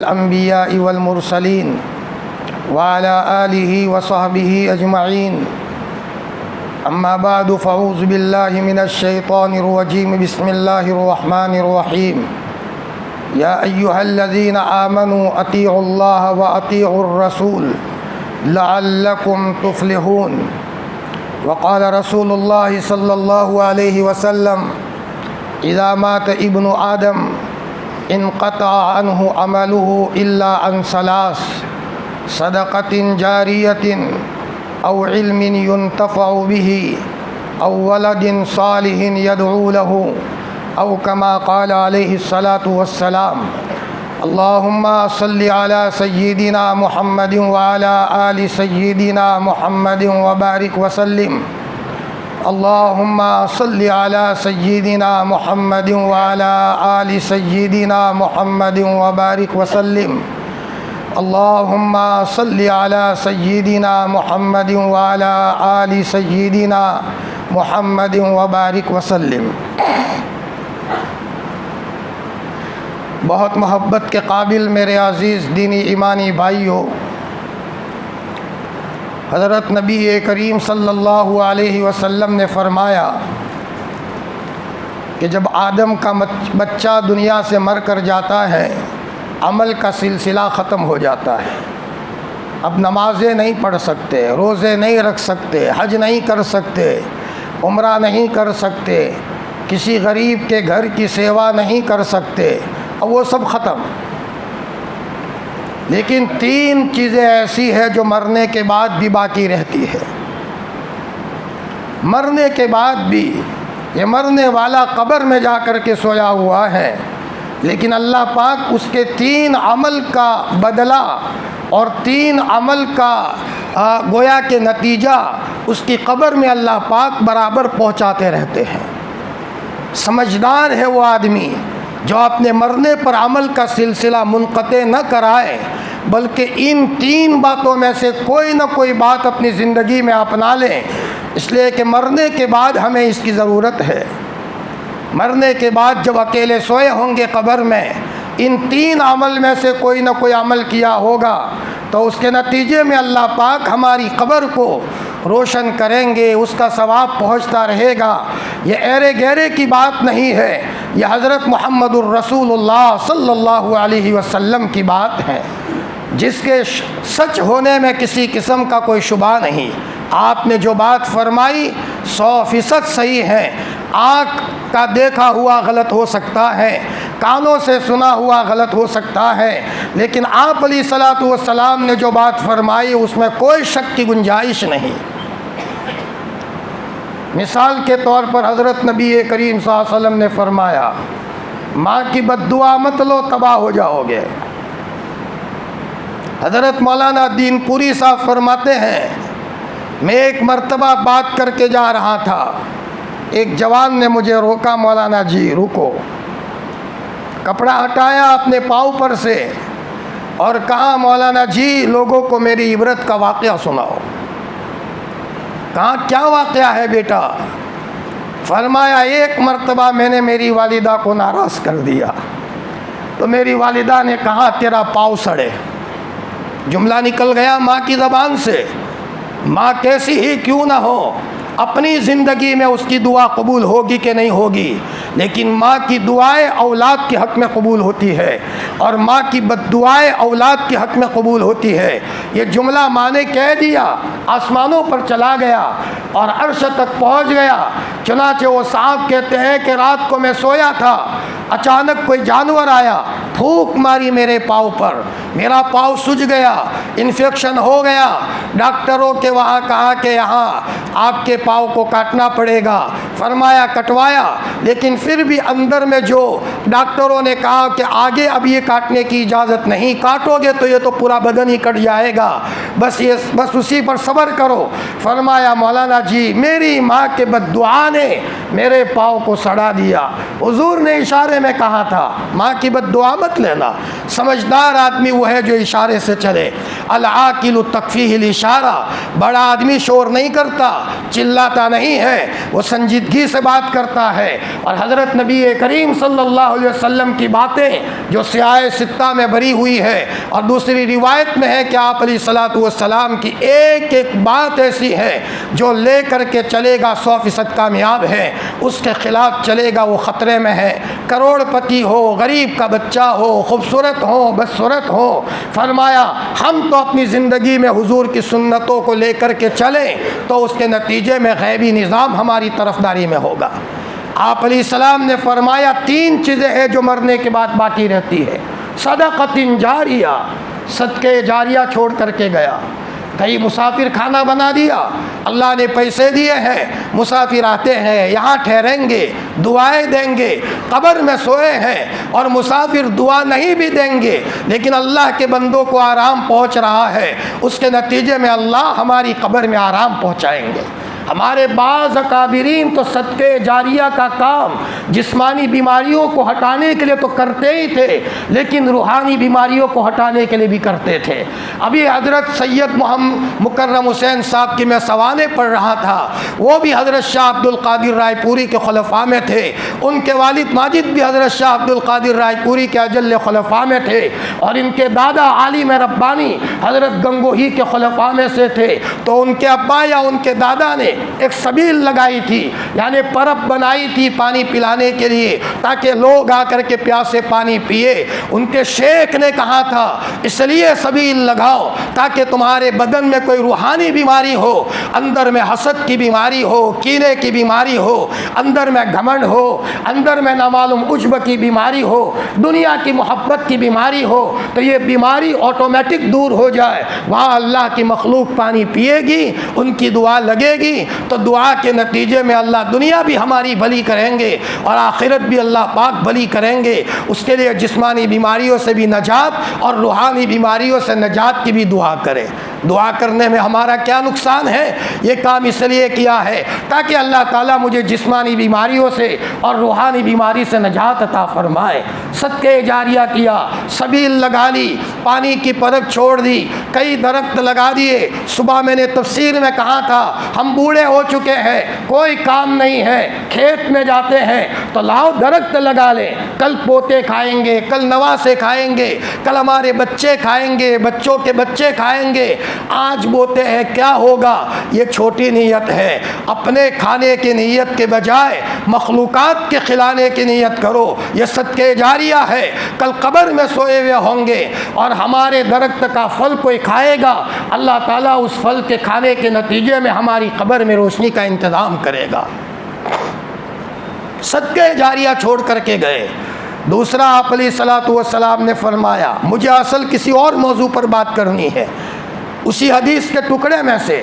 अम्बिया वल मुरसलीन वाला आलिहि व सहबिहि अजमईन अम्मा बादु फ़ऊज़ु बिल्लाहि मिनश शैतानिर रजीम बिस्मिल्लाहिर रहमानिर रहीम या अय्युहल्लज़ीना आमनू अतीउल्लाह व अतीउर रसूल लअल्लकुम तुफ़्लिहून वक़ाल रसूलुल्लाह सल्लल्लाहु अलैहि वसल्लम इज़ा मात इब्नु आदम इनक़ता अन्हु अमलुहु इल्ला अन सलास सदक़तिन जारियतिन औ इल्मिन युन्तफ़उ बिही औ वलदिन सालिहिन यदऊ लहु औ कमा क़ाल अलैहिस्सलातु वस्सलाम अल्लाहुम्मा सल्लि अला सय्यिदिना मुहम्मदिन व अला आलि सय्यिदिना मुहम्मदिन व बारिक वसल्लिम अल्लाहुम्मा सल्लि अला सय्यिदिना मुहम्मदिन व अला आलि सय्यिदिना मुहम्मदिन व बारिक वसल्लिम अल्लाहुम्मा सल्लि अला सय्यिदिना मुहम्मदिन व अला आलि सय्यिदिना मुहम्मदिन व बारिक वसल्लिम। बहुत मोहब्बत के काबिल मेरे अज़ीज़ दीनी ईमानी भाइयों, हज़रत नबी करीम सल्लल्लाहु अलैहि वसल्लम ने फ़रमाया कि जब आदम का बच्चा दुनिया से मर कर जाता है, अमल का सिलसिला ख़त्म हो जाता है। अब नमाज़ें नहीं पढ़ सकते, रोज़े नहीं रख सकते, हज नहीं कर सकते, उम्रा नहीं कर सकते, किसी गरीब के घर की सेवा नहीं कर सकते, अब वो सब ख़त्म। लेकिन तीन चीज़ें ऐसी हैं जो मरने के बाद भी बाकी रहती है। मरने के बाद भी ये मरने वाला कब्र में जा कर के सोया हुआ है, लेकिन अल्लाह पाक उसके तीन अमल का बदला और तीन अमल का गोया के नतीजा उसकी कब्र में अल्लाह पाक बराबर पहुंचाते रहते हैं। समझदार है वो आदमी जो अपने मरने पर अमल का सिलसिला मुनक़ते न कराए, बल्कि इन तीन बातों में से कोई न कोई बात अपनी ज़िंदगी में अपना लें, इसलिए कि मरने के बाद हमें इसकी ज़रूरत है। मरने के बाद जब अकेले सोए होंगे कब्र में, इन तीन अमल में से कोई न कोई अमल किया होगा तो उसके नतीजे में अल्लाह पाक हमारी कब्र को रोशन करेंगे, उसका सवाब पहुंचता रहेगा। ये एरे गहरे की बात नहीं है, यह हज़रत मुहम्मदुर रसूलुल्लाह सल्लल्लाहु अलैहि वसल्लम की बात है, जिसके सच होने में किसी किस्म का कोई शुबा नहीं। आपने जो बात फरमाई 100% सही है। आँख का देखा हुआ गलत हो सकता है, कानों से सुना हुआ गलत हो सकता है, लेकिन आप अलैहिस्सलातु वस्सलाम ने जो बात फरमाई उसमें कोई शक की गुंजाइश नहीं। मिसाल के तौर पर हज़रत नबी करीम सल्लल्लाहु अलैहि वसल्लम ने फरमाया, माँ की बद्दुआ मत लो, तबाह हो जाओगे। हज़रत मौलाना दीनपुरी साहब फरमाते हैं, मैं एक मर्तबा बात करके जा रहा था, एक जवान ने मुझे रोका, मौलाना जी रुको। कपड़ा हटाया अपने पाँव पर से और कहा, मौलाना जी लोगों को मेरी इबरत का वाक़या सुनाओ। कहा, क्या वाक़या है बेटा? फरमाया, एक मर्तबा मैंने मेरी वालिदा को नाराज़ कर दिया तो मेरी वालिदा ने कहा, तेरा पाँव सड़े। जुमला निकल गया माँ की ज़बान से। माँ कैसी ही क्यों ना हो, अपनी ज़िंदगी में उसकी दुआ कबूल होगी कि नहीं होगी, लेकिन माँ की दुआएं औलाद के हक़ में कबूल होती है और माँ की बद्दुआएं औलाद के हक़ में कबूल होती है। ये जुमला माँ ने कह दिया, आसमानों पर चला गया और अर्श तक पहुँच गया। चुनाचे वो साहब कहते हैं कि रात को मैं सोया था, अचानक कोई जानवर आया, फूंक मारी मेरे पाँव पर, मेरा पाँव सूज गया, इन्फेक्शन हो गया। डॉक्टरों के वहाँ कहा कि यहाँ आपके पाँव को काटना पड़ेगा। फरमाया, कटवाया, लेकिन फिर भी अंदर में जो डॉक्टरों ने कहा कि आगे अब ये काटने की इजाज़त नहीं, काटोगे तो ये तो पूरा बदन ही कट जाएगा, बस उसी पर सब्र करो। फरमाया, मौलाना जी मेरी माँ के बद्दुआ ने मेरे पाँव को सड़ा दिया। हुजूर ने इशारे में कहा था, माँ की बद्दुआ मत लेना। समझदार आदमी वो है जो इशारे से चले। अल आकिलु तकफीहिल इशारा, बड़ा आदमी शोर नहीं करता, चिल्लाता नहीं है, वो संजीदगी से बात करता है। और हज़रत नबी करीम सल्लल्लाहु अलैहि वसल्लम की बातें जो सियाह सित्ता में भरी हुई है, और दूसरी रिवायत में है कि आप अलैहिस्सलातु वस्सलाम की एक एक बात ऐसी है जो ले करके चलेगा 100% कामयाब है, उसके ख़िलाफ़ चलेगा वो ख़तरे में है। करोड़पति हो, गरीब का बच्चा हो, खूबसूरत हो, बदसूरत हो, फरमाया हम तो अपनी ज़िंदगी में हुजूर की सुन्नतों को लेकर के चलें तो उसके नतीजे में गैबी निज़ाम हमारी तरफदारी में होगा। आप अलैहिस्सलाम ने फरमाया 3 चीज़ें हैं जो मरने के बाद बाकी रहती है। सदक़तिन जारिया, सदक़े जारिया छोड़ करके गया। कहीं मुसाफिर खाना बना दिया, अल्लाह ने पैसे दिए हैं, मुसाफिर आते हैं, यहाँ ठहरेंगे, दुआएं देंगे, कब्र में सोए हैं और मुसाफिर दुआ नहीं भी देंगे, लेकिन अल्लाह के बंदों को आराम पहुँच रहा है, उसके नतीजे में अल्लाह हमारी कब्र में आराम पहुँचाएंगे। हमारे बाज़ अकाबिरीन तो सदक़े जारिया का काम जिस्मानी बीमारियों को हटाने के लिए तो करते ही थे, लेकिन रूहानी बीमारियों को हटाने के लिए भी करते थे। अभी हज़रत सैयद मोहम्मद मुकर्रम हुसैन साहब की मैं सवाने पढ़ रहा था, वो भी हज़रत शाह अब्दुल कादिर रायपुरी के खुलफा में थे। उनके वालिद माजिद भी हज़रत शाह अब्दुल कादिर रायपुरी के अजल खुलफा में थे, और इनके दादा आलिम रब्बानी हज़रत गंगोही के खुलफा में से थे। तो उनके अब्बा या उनके दादा ने एक सबील लगाई थी, यानी परब बनाई थी पानी पिलाने के लिए, ताकि लोग आकर के प्यासे पानी पिए। उनके शेख ने कहा था इसलिए सबील लगाओ ताकि तुम्हारे बदन में कोई रूहानी बीमारी हो, अंदर में हसद की बीमारी हो, कीने की बीमारी हो, अंदर में घमंड हो, अंदर में नामालूम उज्ब की बीमारी हो, दुनिया की मोहब्बत की बीमारी हो, तो ये बीमारी ऑटोमेटिक दूर हो जाए। वहाँ अल्लाह की मखलूक पानी पिएगी, उनकी दुआ लगेगी, तो दुआ के नतीजे में अल्लाह दुनिया भी हमारी भली करेंगे और आखिरत भी अल्लाह पाक भली करेंगे। उसके लिए जिस्मानी बीमारियों से भी नजात और रूहानी बीमारियों से नजात की भी दुआ करें। दुआ करने में हमारा क्या नुकसान है? ये काम इसलिए किया है ताकि अल्लाह ताला मुझे जिस्मानी बीमारियों से और रूहानी बीमारी से नजात अता फरमाए। सदक़े जारिया किया, सबील लगा ली, पानी की परब छोड़ दी, कई दरख्त लगा दिए। सुबह मैंने तफसीर में कहा था हम बूढ़े हो चुके हैं, कोई काम नहीं है, खेत में जाते हैं तो लाओ दरख्त लगा लें, कल पोते खाएंगे, कल नवासे खाएंगे, कल हमारे बच्चे खाएंगे, बच्चों के बच्चे खाएंगे। आज बोते हैं क्या होगा? ये छोटी नीयत है। अपने खाने की नीयत के बजाय मखलूकात के खिलाने की नीयत करो। ये सदक़े जारिया है। कल कब्र में सोए हुए होंगे और हमारे दरख्त का फल कोई खाएगा, अल्लाह ताला उस फल के खाने के नतीजे में हमारी कब्र में रोशनी का इंतज़ाम करेगा। सदक़े जारिया छोड़ करके गए। दूसरा आप अलैहिस्सलातु वस्सलाम ने फरमाया, मुझे असल किसी और मौजू पर बात करनी है। उसी हदीस के टुकड़े में से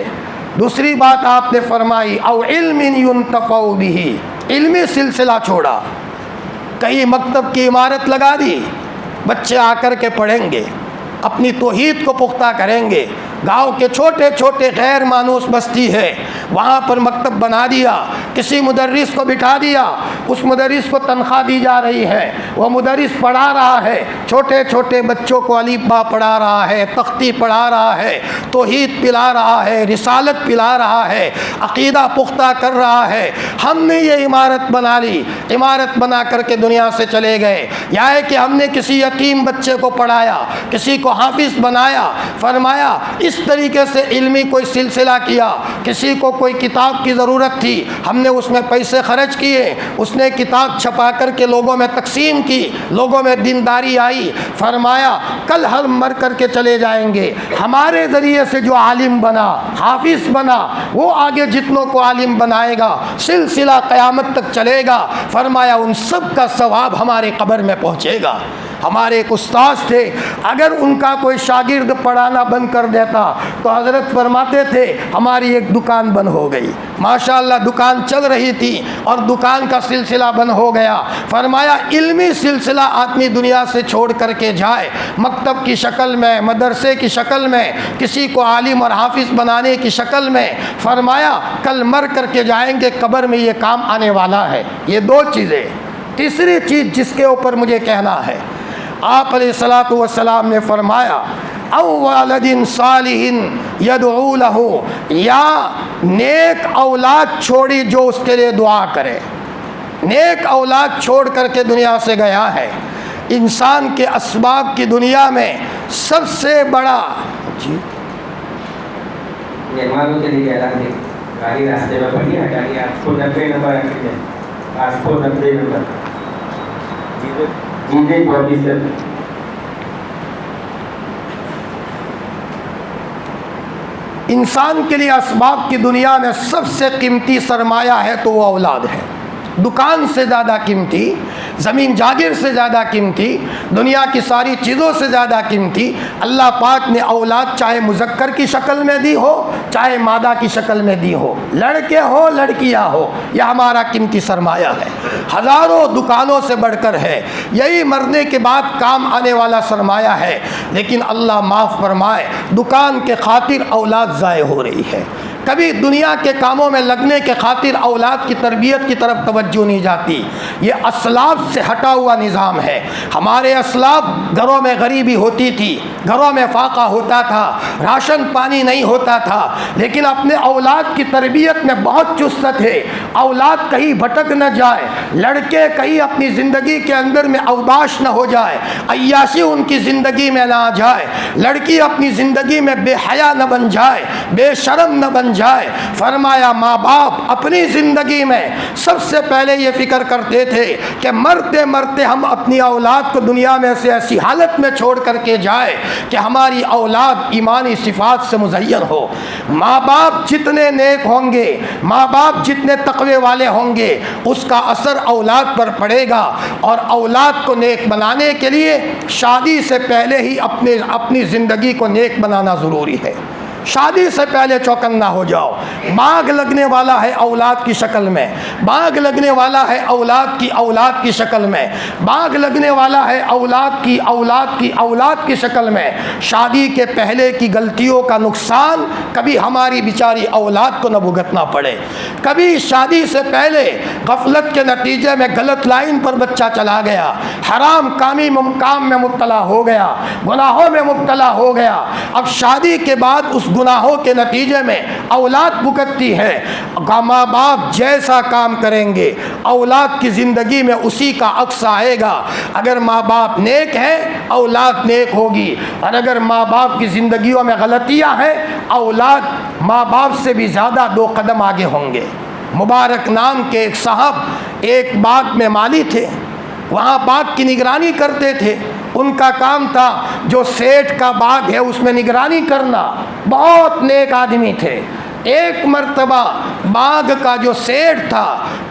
दूसरी बात आपने फरमाई, औ इल्मिन युन्तफ़उ बिही, इल्मी सिलसिला छोड़ा। कहीं मकतब की इमारत लगा दी, बच्चे आकर के पढ़ेंगे, अपनी तौहीद को पुख्ता करेंगे। गांव के छोटे छोटे गैर मानूस बस्ती है, वहाँ पर मकतब बना दिया, किसी मुदर्रिस को बिठा दिया, उस मुदर्रिस को तनख्वाह दी जा रही है, वह मुदर्रिस पढ़ा रहा है, छोटे छोटे बच्चों को अलीफ बा पढ़ा रहा है, तख्ती पढ़ा रहा है, तौहीद पिला रहा है, रिसालत पिला रहा है, अक़ीदा पुख्ता कर रहा है। हमने ये इमारत बना ली, इमारत बना करके दुनिया से चले गए। या है कि हमने किसी यतीम बच्चे को पढ़ाया, किसी को हाफिज़ बनाया। फरमाया इस तरीके से इल्मी कोई सिलसिला किया। किसी को कोई किताब की ज़रूरत थी, हमने उसमें पैसे खर्च किए, उसने किताब छपा कर के लोगों में तकसीम की, लोगों में दीनदारी आई। फरमाया कल हम मर कर के चले जाएंगे, हमारे ज़रिए से जो आलिम बना, हाफिज़ बना, वो आगे जितनों को आलिम बनाएगा, सिलसिला क़यामत तक चलेगा। फरमाया उन सब का सवाब हमारे कब्र में पहुँचेगा। हमारे एक उस्ताद थे, अगर उनका कोई शागिर्द पढ़ाना बंद कर देता तो हज़रत फरमाते थे हमारी एक दुकान बंद हो गई। माशाअल्लाह दुकान चल रही थी और दुकान का सिलसिला बंद हो गया। फरमाया इल्मी सिलसिला आदमी दुनिया से छोड़ करके जाए, मकतब की शक्ल में, मदरसे की शक्ल में, किसी को आलिम और हाफिज़ बनाने की शक्ल में, फरमाया कल मर करके जाएंगे, कब्र में ये काम आने वाला है। ये दो चीज़ें। तीसरी चीज़ जिसके ऊपर मुझे कहना है, आप अलैहिस्सलातु वस्सलाम ने फरमाया अव्वलदिन सालिहिन यदऊ लहू, या नेक औलाद छोड़ी जो उसके लिए दुआ करे। नेक औलाद छोड़ करके दुनिया से गया है। इंसान के असबाब की दुनिया में सबसे बड़ा जी मेहमानों के लिए ऐलान है, गाड़ी रास्ते में पड़ी है, गाड़ी 890 नंबर रखी है, 890 नंबर जीजे 24। इंसान के लिए असबाब की दुनिया में सबसे कीमती सरमाया है तो वो औलाद है। दुकान से ज़्यादा कीमती, ज़मीन जागिर से ज़्यादा कीमती, दुनिया की सारी चीज़ों से ज़्यादा कीमती अल्लाह पाक ने औलाद चाहे मुज़क्कर की शक्ल में दी हो, चाहे मादा की शक्ल में दी हो, लड़के हो लड़कियां हो, यह हमारा कीमती सरमाया है। हज़ारों दुकानों से बढ़कर है, यही मरने के बाद काम आने वाला सरमाया है। लेकिन अल्लाह माफ़ फरमाए, दुकान के खातिर औलाद ज़ाय हो रही है। कभी दुनिया के कामों में लगने के खातिर औलाद की तरबियत की तरफ तवज्जो नहीं जाती। ये असलाफ से हटा हुआ निज़ाम है। हमारे असलाफ घरों में गरीबी होती थी, घरों में फाका होता था, राशन पानी नहीं होता था, लेकिन अपने औलाद की तरबियत में बहुत चुस्त थे। औलाद कहीं भटक न जाए, लड़के कहीं अपनी ज़िंदगी के अंदर में अवबाश न हो जाए, अय्याशी उनकी ज़िंदगी में ना आ जाए, लड़की अपनी ज़िंदगी में बेहया न बन जाए, बेशरम न बन जाए। फरमाया माँ बाप अपनी ज़िंदगी में सबसे पहले ये फ़िक्र करते थे कि मरते मरते हम अपनी औलाद को दुनिया में से ऐसी हालत में छोड़ करके जाए कि हमारी औलाद ईमानी सिफ़ात से मुज़य्यन हो। माँ बाप जितने नेक होंगे, माँ बाप जितने तक़वे वाले होंगे, उसका असर औलाद पर पड़ेगा। और औलाद को नेक बनाने के लिए शादी से पहले ही अपनी ज़िंदगी को नेक बनाना ज़रूरी है। शादी से पहले चौकन्ना हो जाओ। बाग लगने वाला है औलाद की शक्ल में, बाग लगने वाला है औलाद की शक्ल में, बाग लगने वाला है औलाद की शक्ल में। शादी के पहले की गलतियों का नुकसान कभी हमारी बेचारी औलाद को न भुगतना पड़े। कभी शादी से पहले गफलत के नतीजे में गलत लाइन पर बच्चा चला गया, हराम काम में मुब्तला हो गया, गुनाहों में मुब्तला हो गया। अब शादी के बाद उस गुनाहों के नतीजे में औलाद भुगतती है। माँ बाप जैसा काम करेंगे औलाद की ज़िंदगी में उसी का अक्स आएगा। अगर माँ बाप नेक हैं औलाद नेक होगी, और अगर माँ बाप की ज़िंदगियों में गलतियाँ हैं औलाद माँ बाप से भी ज़्यादा 2 कदम आगे होंगे। मुबारक नाम के एक साहब एक बाग में माली थे, वहाँ बाग की निगरानी करते थे। उनका काम था जो सेठ का बाग है उसमें निगरानी करना। बहुत नेक आदमी थे। एक मर्तबा बाग का जो सेठ था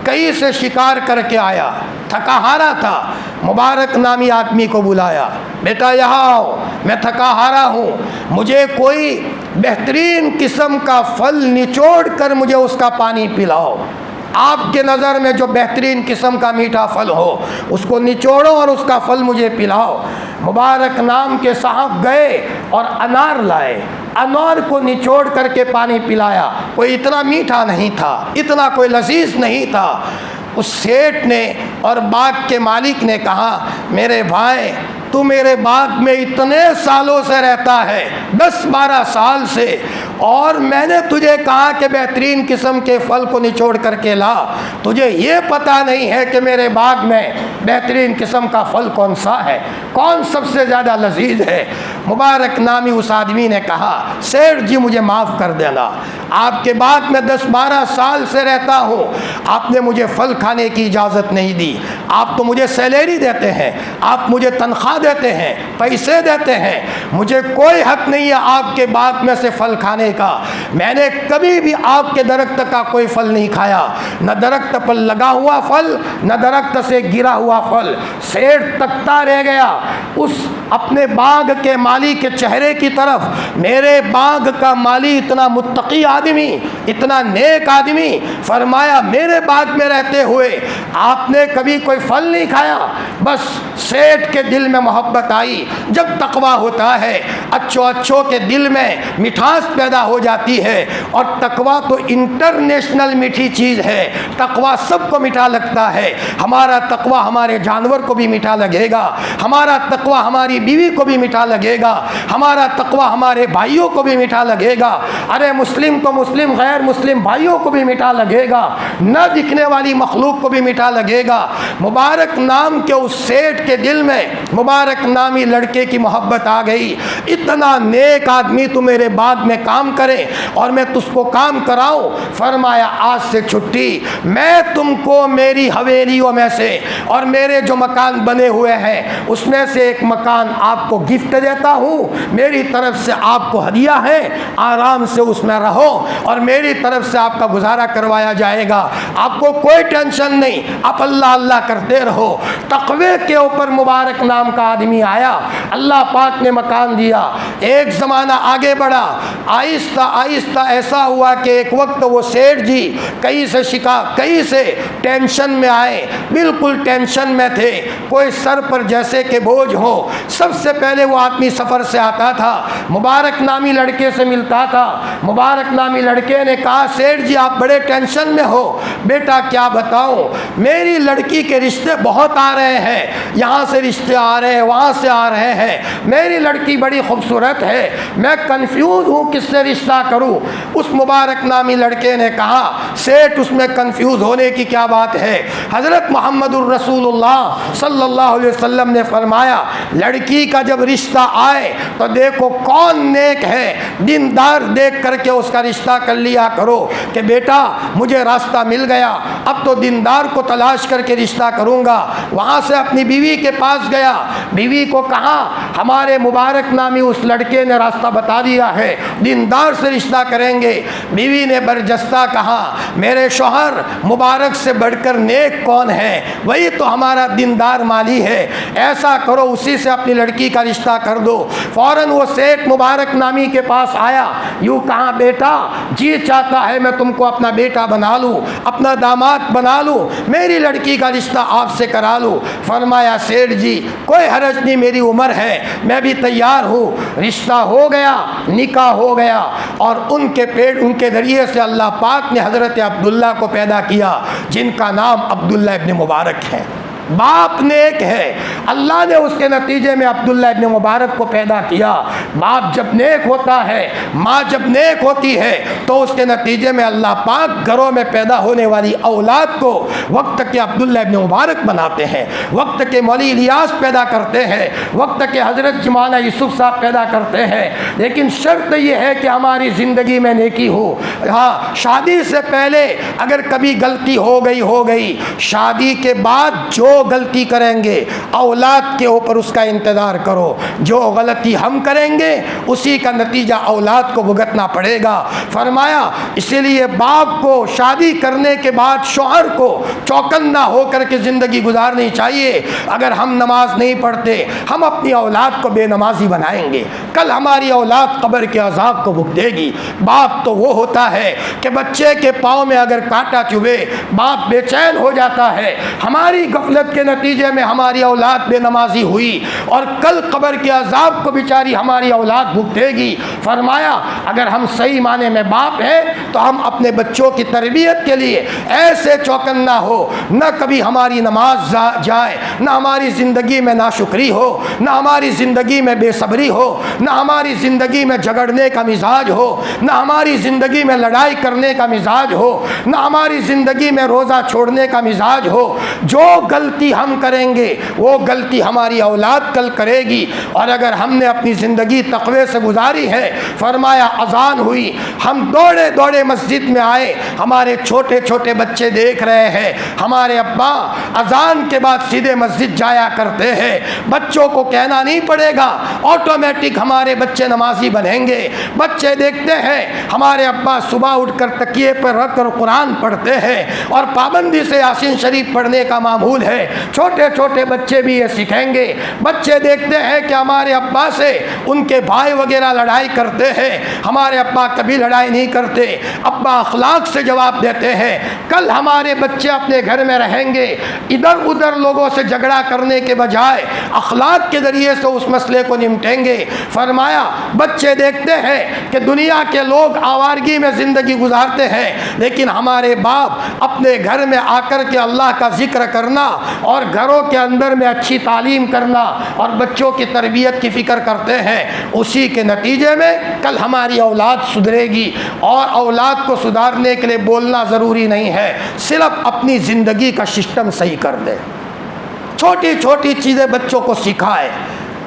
कहीं से शिकार करके आया, थका हारा था। मुबारक नामी आदमी को बुलाया, बेटा यहाँ आओ, मैं थका हारा हूँ, मुझे कोई बेहतरीन किस्म का फल निचोड़ कर मुझे उसका पानी पिलाओ। आपके नज़र में जो बेहतरीन किस्म का मीठा फल हो उसको निचोड़ो और उसका फल मुझे पिलाओ। मुबारक नाम के साहब गए और अनार लाए, अनार को निचोड़ करके पानी पिलाया। कोई इतना मीठा नहीं था, इतना कोई लजीज नहीं था। उस सेठ ने और बाग के मालिक ने कहा, मेरे भाई तू मेरे बाग में इतने सालों से रहता है, 10-12 साल से, और मैंने तुझे कहा कि बेहतरीन किस्म के फल को निचोड़ करके ला, तुझे ये पता नहीं है कि मेरे बाग में बेहतरीन किस्म का फल कौन सा है, कौन सबसे ज़्यादा लजीज है। मुबारक नामी उस आदमी ने कहा, सेठ जी मुझे माफ़ कर देना, आपके बाग में 10-12 साल से रहता हूँ, आपने मुझे फल खाने की इजाज़त नहीं दी। आप तो मुझे सैलरी देते हैं, आप मुझे तनख्वाह देते हैं, पैसे देते हैं, मुझे कोई हक नहीं है आपके बाग में से फल खाने का। मैंने कभी भी आपके दरख्त का कोई फल नहीं खाया, न दरख्त पर लगा हुआ फल, न दरख्त से गिरा हुआ फल। सेठ तकता रह गया उस अपने बाग के माली के चेहरे की तरफ। मेरे बाग का माली इतना मुत्तकी आदमी, इतना नेक आदमी, फरमाया मेरे बाग में रहते हुए आपने कभी कोई फल नहीं खाया। बस सेठ के दिल में मोहब्बत आई। जब तकवा होता है अच्छों के दिल में मिठास पैदा हो जाती है। और तकवा तो इंटरनेशनल मीठी चीज़ है। तकवा सबको मीठा लगता है। हमारा तकवा हमारे जानवर को भी मीठा लगेगा, हमारा तकवा हमारी बीवी को भी मीठा लगेगा, हमारा तकवा हमारे भाइयों को भी मीठा लगेगा। अरे मुस्लिम तो मुस्लिम, गैर मुस्लिम भाइयों को भी मीठा लगेगा, न दिखने वाली मखलूक को भी मीठा लगेगा। मुबारक नाम के उस सेठ के दिल में मुबारक नामी लड़के की मोहब्बत आ गई। इतना नेक आदमी तू मेरे बाग में काम करे और मैं तुझको काम कराऊं। फरमाया आज से छुट्टी, मैं तुमको मेरी हवेलियों में से और मेरे जो मकान बने हुए हैं उसमें से एक मकान आपको गिफ्ट देता हूँ। मेरी तरफ से आपको हदिया है, आराम से उसमें रहो और मेरी तरफ से आपका गुजारा करवाया जाएगा। आपको कोई टेंशन नहीं, आप अल्लाह अल्लाह करते रहो। तकवे के ऊपर मुबारक नाम का आदमी आया, अल्लाह पाक ने मकान दिया। एक ज़माना आगे बढ़ा, आहिस्ता आहिस्ता ऐसा हुआ कि एक वक्त वो सेठ जी कहीं से टेंशन में आए, बिल्कुल टेंशन में थे, कोई सर पर जैसे कि बोझ हो। सबसे पहले वो आदमी सफ़र से आता था, मुबारक नामी लड़के से मिलता था। मुबारक नामी लड़के ने कहा सेठ जी आप बड़े टेंशन में हो। बेटा क्या बताऊं, मेरी लड़की के रिश्ते बहुत आ रहे हैं, यहाँ से रिश्ते आ रहे हैं, वहाँ से आ रहे हैं। मेरी लड़की बड़ी खूबसूरत है, मैं कंफ्यूज हूँ किससे रिश्ता करूँ। उस मुबारक नामी लड़के ने कहा सेठ उसमें कंफ्यूज होने की क्या बात है। हज़रत मोहम्मदुर रसूलुल्लाह सल्लल्लाहु अलैहि वसल्लम ने फरमाया लड़की का जब रिश्ता आए तो देखो कौन नेक है, दीनदार देख करके उसका रिश्ता कर लिया करो कि बेटा मुझे रास्ता मिल गया, अब तो दीनदार को तलाश करके रिश्ता करूँगा। वहाँ से अपनी बीवी के पास गया, बीवी को कहा हमारे मुबारक नामी उस लड़के ने रास्ता बता दिया है, दीनदार से रिश्ता करेंगे। बीवी ने बरजस्ता कहा मेरे शौहर मुबारक से बढ़कर नेक कौन है, वही तो हमारा दीनदार माली है, ऐसा करो उसी से अपनी लड़की का रिश्ता कर दो। फ़ौरन वो सेठ मुबारक नामी के पास आया, यूँ कहा बेटा जी चाहता है मैं तुमको अपना बेटा बना लूँ, अपना दामाद बना लूँ, मेरी लड़की का रिश्ता आपसे करा लूँ। फरमाया सेठ जी कोई हरज नहीं, मेरी उम्र है, मैं भी तैयार हूँ। रिश्ता हो गया, निकाह हो गया और उनके ज़रिए से अल्लाह पाक ने हज़रत अब्दुल्ला को पैदा किया, जिनका नाम अब्दुल्ला इब्न मुबारक है। बाप नेक है, अल्लाह ने उसके नतीजे में अब्दुल्ला इब्न मुबारक को पैदा किया। बाप जब नेक होता है, माँ जब नेक होती है तो उसके नतीजे में अल्लाह पाक घरों में पैदा होने वाली औलाद को वक्त के अब्दुल्ला इब्न मुबारक बनाते हैं, वक्त के मौली इलियास पैदा करते हैं, वक्त के हज़रत मौलाना यूसुफ साहब पैदा करते हैं। लेकिन शर्त यह है कि हमारी ज़िंदगी में नेकी हो। हाँ, शादी से पहले अगर कभी गलती हो गई, शादी के बाद जो गलती करेंगे औलाद के ऊपर उसका इंतज़ार करो। जो गलती हम करेंगे उसी का नतीजा औलाद को भुगतना पड़ेगा। फरमाया इसीलिए बाप को शादी करने के बाद शौहर को चौकन्ना होकर के ज़िंदगी गुजारनी चाहिए। अगर हम नमाज नहीं पढ़ते हम अपनी औलाद को बेनमाजी बनाएंगे, कल हमारी औलाद कब्र के अज़ाब को भुगतेगी। बाप तो वो होता है कि बच्चे के पाँव में अगर कांटा चुभे बाप बेचैन हो जाता है। हमारी गफलत के नतीजे में हमारी औलाद बेनमाजी हुई और कल कब्र के अज़ाब को बेचारी हमारी औलाद भुगतेगी। फरमाया अगर हम सही माने में बाप हैं तो हम अपने बच्चों की तरबियत के लिए ऐसे चौकन्ना हो, न कभी हमारी नमाज जाए, न हमारी ज़िंदगी में नाशुक्री हो, न हमारी ज़िंदगी में बेसब्री हो, न हमारी ज़िंदगी में झगड़ने का मिजाज हो, न हमारी ज़िंदगी में लड़ाई करने का मिजाज हो, न हमारी ज़िंदगी में रोज़ा छोड़ने का मिजाज हो। जो गलती हम करेंगे वो गलती हमारी औलाद कल करेगी। और अगर हमने अपनी ज़िंदगी तक़वे से गुजारी है, फरमाया अज़ान हुई, हम दौड़े दौड़े बड़े मस्जिद में आए, हमारे छोटे छोटे बच्चे देख रहे हैं हमारे अब्बा अजान के बाद सीधे मस्जिद जाया करते हैं। बच्चों को कहना नहीं पड़ेगा, ऑटोमेटिक हमारे बच्चे नमाजी बनेंगे। बच्चे देखते हैं हमारे अब्बा सुबह उठकर तकिए पर रखकर कुरान पढ़ते हैं और पाबंदी से यासीन शरीफ पढ़ने का मामूल है। छोटे छोटे बच्चे भी ये सीखेंगे। बच्चे देखते हैं कि हमारे अब्बा से उनके भाई वगैरह लड़ाई करते हैं, हमारे अब्बा कभी लड़ाई नहीं करते, अब्बा अखलाक से जवाब देते हैं। कल हमारे बच्चे अपने घर में रहेंगे, इधर उधर लोगों से झगड़ा करने के बजाय अखलाक के ज़रिए से उस मसले को निपटेंगे। फरमाया बच्चे देखते हैं कि दुनिया के लोग आवारगी में ज़िंदगी गुजारते हैं, लेकिन हमारे बाप अपने घर में आकर के अल्लाह का जिक्र करना और घरों के अंदर में अच्छी तालीम करना और बच्चों की तरबियत की फ़िक्र करते हैं। उसी के नतीजे में कल हमारी औलाद सुधरेगी। और औलाद को सुधारने के लिए बोलना ज़रूरी नहीं है, सिर्फ अपनी ज़िंदगी का सिस्टम सही कर दे। छोटी छोटी चीज़ें बच्चों को सिखाए।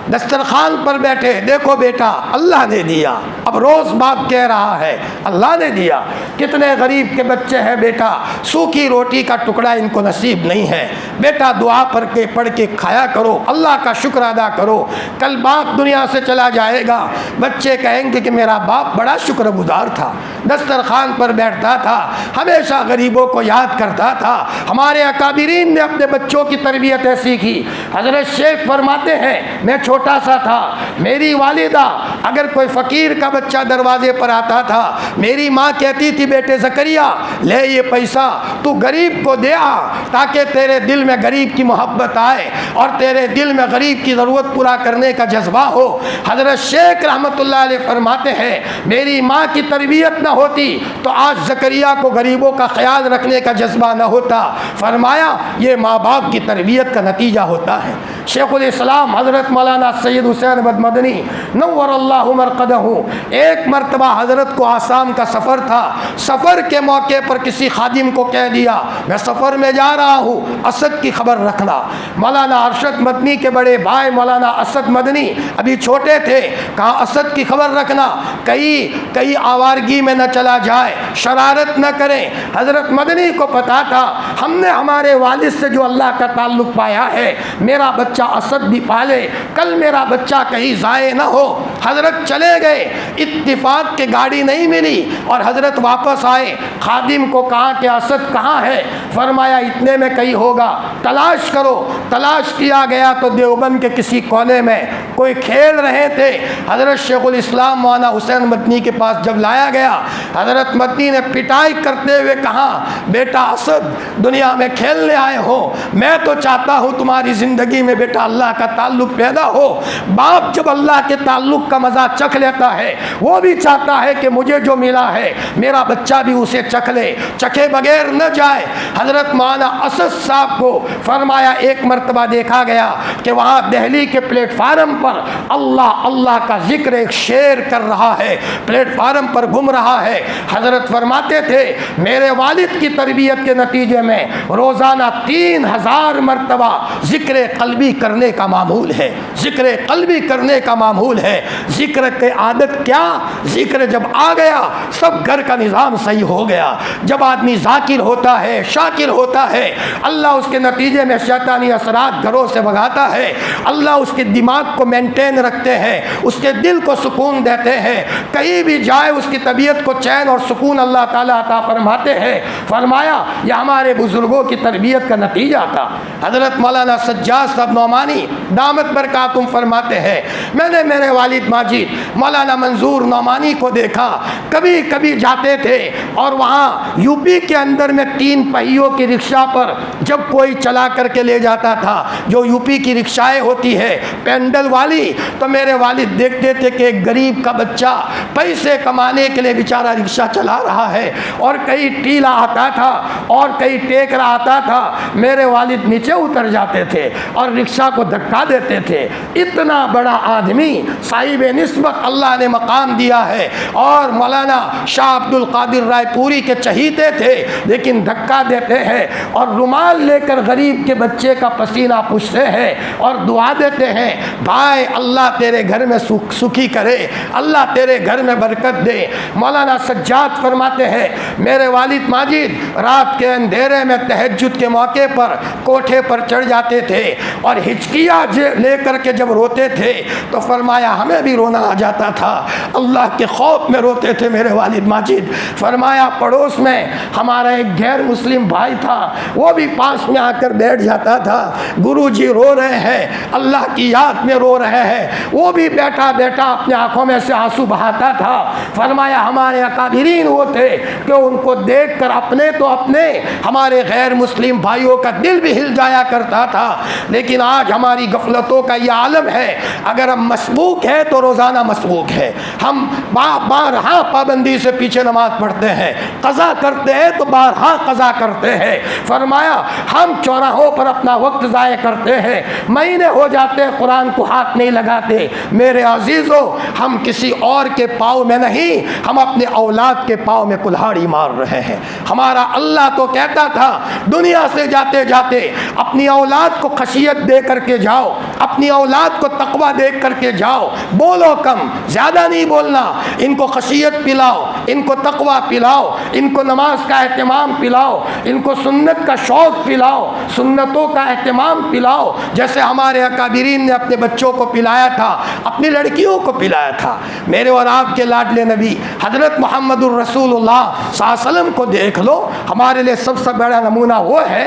दस्तरखान पर बैठे, देखो बेटा अल्लाह ने दिया, अब रोज़ बाप कह रहा है अल्लाह ने दिया। कितने गरीब के बच्चे हैं बेटा, सूखी रोटी का टुकड़ा इनको नसीब नहीं है। बेटा दुआ पढ़ के खाया करो, अल्लाह का शुक्र अदा करो। कल बाप दुनिया से चला जाएगा, बच्चे कहेंगे कि मेरा बाप बड़ा शुक्रगुजार था, दस्तरखान पर बैठता था, हमेशा गरीबों को याद करता था। हमारे अकाबिरीन ने अपने बच्चों की तरबियत ऐसी की। हज़रत शेख फरमाते हैं मैं छोटा सा था, मेरी वालिदा अगर कोई फ़कीर का बच्चा दरवाजे पर आता था, मेरी माँ कहती थी बेटे ज़करिया ले ये पैसा तू गरीब को दे आ, ताकि तेरे दिल में गरीब की मोहब्बत आए और तेरे दिल में गरीब की ज़रूरत पूरा करने का जज्बा हो। हज़रत शेख रहमतुल्लाह अलैह फरमाते हैं मेरी माँ की तरबियत न होती तो आज ज़करिया को गरीबों का ख्याल रखने का जज्बा न होता। फरमाया ये माँ बाप की तरबियत का नतीजा होता है। शेखुल इस्लाम हज़रत मौलाना सैयद हुसैन अहमद मदनी नव्वरल्लाहु मरक़दहू, एक मरतबा हज़रत को आसाम का सफ़र था। सफ़र के मौके पर किसी खादिम को कह दिया मैं सफ़र में जा रहा हूँ, असद की खबर रखना। मौलाना अरशद मदनी के बड़े भाई मौलाना असद मदनी अभी छोटे थे, कहा असद की खबर रखना, कई आवारगी में न चला जाए, शरारत न करें। हज़रत मदनी को पता था हमने हमारे वालिद से जो अल्लाह का ताल्लुक़ पाया है, मेरा बच्चा असद भी पाले, कल मेरा बच्चा कहीं ज़ाये न हो। हज़रत चले गए, इत्तिफाक के गाड़ी नहीं मिली और हज़रत वापस आए। खादिम को कहा कि असद कहाँ है? फरमाया इतने में कहीं होगा, तलाश करो। तलाश किया गया तो देवबंद के किसी कोने में कोई खेल रहे थे। हज़रत शेखुल इस्लाम मौलाना हुसैन मदनी के पास जब लाया गया, हज़रत मदनी ने पिटाई करते हुए कहा बेटा असद दुनिया में खेलने आए हो, मैं तो चाहता हूँ तुम्हारी ज़िंदगी में बेटा अल्लाह का ताल्लुक़ पैदा हो। बाप जब अल्लाह के ताल्लुक़ का मज़ा चख लेता है, वो भी चाहता है कि मुझे जो मिला है मेरा बच्चा भी उसे चख ले, चखे बगैर न जाए। हज़रत मौलाना असद साहब को फरमाया एक मरतबा देखा गया कि वहाँ दिल्ली के प्लेटफार्म पर अल्लाह अल्लाह का जिक्र एक शेर कर रहा है, प्लेटफार्म पर घूम रहा है। हज़रत फरमाते थे मेरे वालिद की तरबियत के नतीजे में रोज़ाना 3000 मरतबा ज़िक्र क़ल्बी करने का मामूल है, ज़िक्र क़ल्बी करने का मामूल है। ज़िक्र के आदत क्या, ज़िक्र जब आ गया सब घर का निज़ाम सही हो गया। जब आदमी ज़ाकिर होता है, शाकिर होता है, अल्लाह उसके नतीजे में शैतानी असरात घरों से भगाता है। अल्लाह उसके दिमाग को मेंटेन रखते हैं, उसके दिल को सुकून देते हैं, कहीं भी जाए उसकी तबीयत को चैन और सुकून अल्लाह ताला अता फरमाते हैं। फरमाया यह हमारे बुज़ुर्गों की तरबियत का नतीजा था। हज़रत मौलाना सज्जाद साहब नौमानी दामत बरकातुम फरमाते हैं मैंने मेरे वालिद माजिद मौलाना मंजूर नौमानी को देखा, कभी कभी जाते थे और वहाँ यूपी के अंदर में 3 पहियों की रिक्शा पर जब कोई चला करके ले जाता था, जो यूपी की रिक्शाएँ होती है पैंडल वाली, तो मेरे वालिद देखते थे कि एक गरीब का बच्चा पैसे कमाने के लिए बेचारा रिक्शा चला रहा है और कहीं टीला आता था और कहीं टेकरा आता था। मेरे वालिद नीचे उतर जाते थे और रिक्शा को धक्का देते थे, इतना बड़ा आदमी साहिब निस्बत अल्लाह ने मकाम दिया है। और मौलाना शाह अब्दुल कादिर रायपुरी के चहीते थे, लेकिन धक्का देते हैं और रुमाल लेकर गरीब के बच्चे का पसीना पूछते हैं और दुआ देते हैं, भाई अल्लाह तेरे घर में सुखी करे, अल्लाह तेरे घर में बरकत दे। मौलाना सज्जाद फरमाते हैं, मेरे वालिद माजिद रात के अंधेरे में तहज्जुद के मौके पर कोठे पर चढ़ जाते थे और हिचकिया लेकर के जब रोते थे तो फरमाया हमें भी रोना आ जाता था, अल्लाह के खौफ में रोते थे मेरे वालिद माजिद। फरमाया पड़ोस में हमारा एक गैर मुस्लिम भाई था, वो भी पास में आकर बैठ जाता था, गुरुजी रो रहे हैं, अल्लाह की याद में रो रहे हैं, वो भी बैठा बैठा अपने आंखों में से आंसू बहाता था। फरमाया हमारे अकाबिरीन वो थे कि उनको देख कर अपने तो अपने हमारे गैर मुस्लिम भाइयों का दिल भी हिल जाया करता था। लेकिन आज हमारी गफलतों का ये आलम है, अगर हम मसबूक है तो रोज़ाना मसबूक है, हम बारहा पाबंदी से पीछे नमाज पढ़ते हैं, कज़ा करते हैं तो बारहा कज़ा करते हैं। फरमाया हम चौराहों पर अपना वक्त ज़ाय करते हैं, महीने हो जाते हैं कुरान को हाथ नहीं लगाते। मेरे अजीज़ों, हम किसी और के पाँव में नहीं, हम अपने औलाद के पाँव में कुल्हाड़ी मार रहे हैं। हमारा अल्लाह तो कहता था दुनिया से जाते जाते अपनी औलाद को खशियत दे करके जाओ, अपनी औलाद को तकवा दे करके जाओ, बोलो कम, ज़्यादा नहीं बोलना, इनको खशियत पिलाओ, इनको तकवा पिलाओ, इनको नमाज का एहतमाम पिलाओ, इनको सुन्नत का शौक़ पिलाओ, सुन्नतों का एहतमाम पिलाओ, जैसे हमारे अकाबिरीन ने अपने बच्चों को पिलाया था, अपनी लड़कियों को पिलाया था। मेरे और आपके लाडले नबी हज़रत मुहम्मदुर रसूलुल्लाह सल्लल्लाहु अलैहि वसल्लम को देख लो, हमारे लिए सबसे बड़ा नमूना वो है।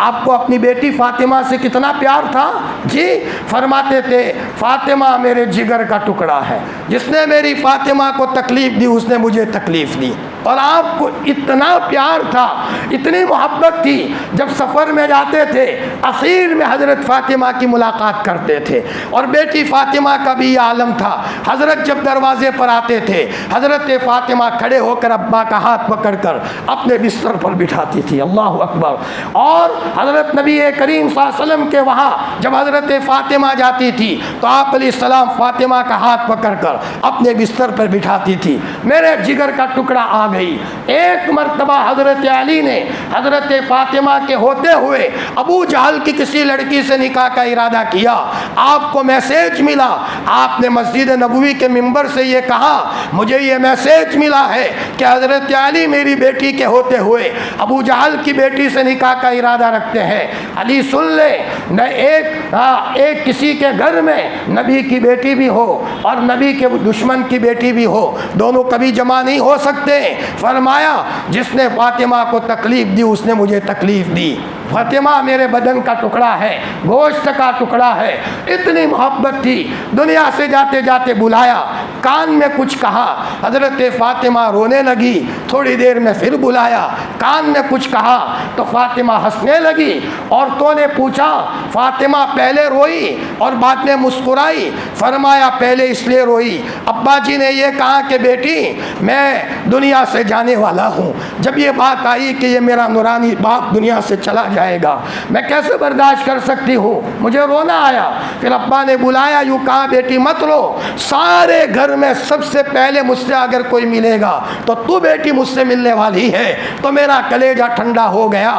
आपको अपनी बेटी फ़ातिमा से कितना प्यार था जी। फरमाते थे फ़ातिमा मेरे जिगर का टुकड़ा है, जिसने मेरी फ़ातिमा को तकलीफ़ दी उसने मुझे तकलीफ़ दी। और आपको इतना प्यार था, इतनी मोहब्बत थी, जब सफ़र में जाते थे आखिर में हज़रत फ़ातिमा की मुलाकात करते थे। और बेटी फ़ातिमा का भी आलम था, हज़रत जब दरवाज़े पर आते थे हज़रत फ़ातिमा खड़े होकर अब्बा का हाथ पकड़कर अपने बिस्तर पर बिठाती थी। अल्लाह अकबर। और हज़रत नबी करीम सल्लल्लाहु अलैहि वसल्लम के वहाँ जब हज़रत फ़ातिमा जाती थी तो आप अलैहिस्सलाम फ़ातिमा का हाथ पकड़कर अपने बिस्तर पर बिठाती थी। मेरे जिगर का टुकड़ा आ गई। एक मर्तबा हज़रत अली ने हज़रत फ़ातिमा के होते हुए अबू जहल की किसी लड़की से निकाह का इरादा किया। आपको मैसेज मिला, आपने मस्जिद नबवी के मिंबर से ये कहा, मुझे ये मैसेज मिला है कि हज़रत अली मेरी बेटी के होते हुए अबू जहल की बेटी से निकाह का इरादा रखते हैं। अली सुन ले, न एक किसी के घर में नबी की बेटी भी हो और नबी के दुश्मन की बेटी भी हो, दोनों कभी जमा नहीं हो सकते। फरमाया जिसने फ़ातिमा को तकलीफ़ दी उसने मुझे तकलीफ़ दी। फ़ातिमा मेरे बदन का टुकड़ा है, गोश्त का टुकड़ा है। इतनी मोहब्बत थी। दुनिया से जाते जाते बुलाया, कान में कुछ कहा, हज़रत फ़ातिमा रोने लगी। थोड़ी देर में फिर बुलाया, कान में कुछ कहा तो फ़ातिमा हंसने लगी। औरतों ने पूछा, फ़ातिमा पहले रोई और बाद में मुस्कुराई। फरमाया पहले इसलिए रोई, अब्बा जी ने यह कहा कि बेटी मैं दुनिया से जाने वाला हूँ। जब ये बात आई कि ये मेरा नूरानी बाप दुनिया से चला जाएगा, मैं कैसे बर्दाश्त कर सकती हूँ, मुझे रोना आया। फिर अब्बा ने बुलाया, यूँ कहा बेटी मत रो, सारे घर में सबसे पहले मुझसे अगर कोई मिलेगा तो तू बेटी मुझसे मिलने वाली है। तो मेरा कलेजा ठंडा हो गया।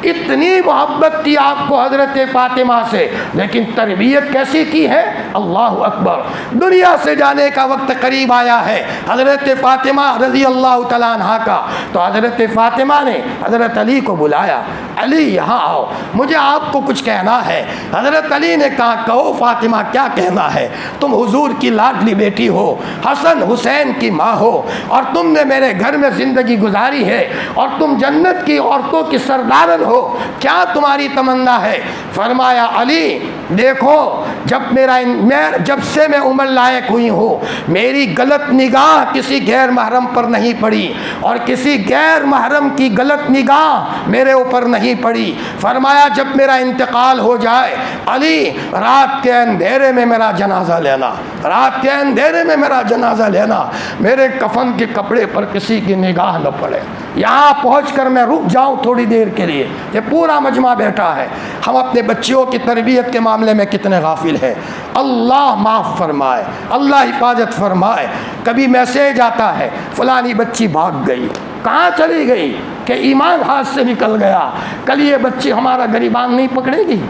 इतनी मोहब्बत थी आपको हज़रत फ़ातिमा से, लेकिन तरबियत कैसी की है। अल्लाह अकबर। दुनिया से जाने का वक्त करीब आया है हज़रत फ़ातिमा रज़ी अल्लाह तआला अन्हा का। तो हज़रत फ़ातिमा ने हज़रत अली को बुलाया, अली यहाँ आओ, मुझे आपको कुछ कहना है। हज़रत अली ने कहा कहो फ़ातिमा क्या कहना है, तुम हुजूर की लाडली बेटी हो, हसन हुसैन की माँ हो और तुमने मेरे घर में ज़िंदगी गुजारी है और तुम जन्नत की औरतों की सरदारन हो, क्या तुम्हारी तमन्ना है। फरमाया अली देखो, जब से मैं उम्र लायक हुई हूँ मेरी गलत निगाह किसी गैर महरम पर नहीं पड़ी और किसी गैर महरम की गलत निगाह मेरे ऊपर नहीं पड़ी। फरमाया जब मेरा इंतकाल हो जाए अली रात के अंधेरे में मेरा जनाजा लेना, रात के अंधेरे में मेरा जनाजा लेना, मेरे कफन के कपड़े पर किसी की निगाह न पड़े। यहाँ पहुंचकर मैं रुक जाऊं थोड़ी देर के लिए। ये पूरा मजमा बैठा है। हम अपने बच्चियों की तरबियत के मामले में कितने गाफिल हैं। अल्लाह माफ़ फरमाए, अल्लाह हिफाजत फरमाए। कभी मैसेज आता है फ़लानी बच्ची भाग गई, कहाँ चली गई कि ईमान हाथ से निकल गया। कल ये बच्ची हमारा गरीबान नहीं पकड़ेगी,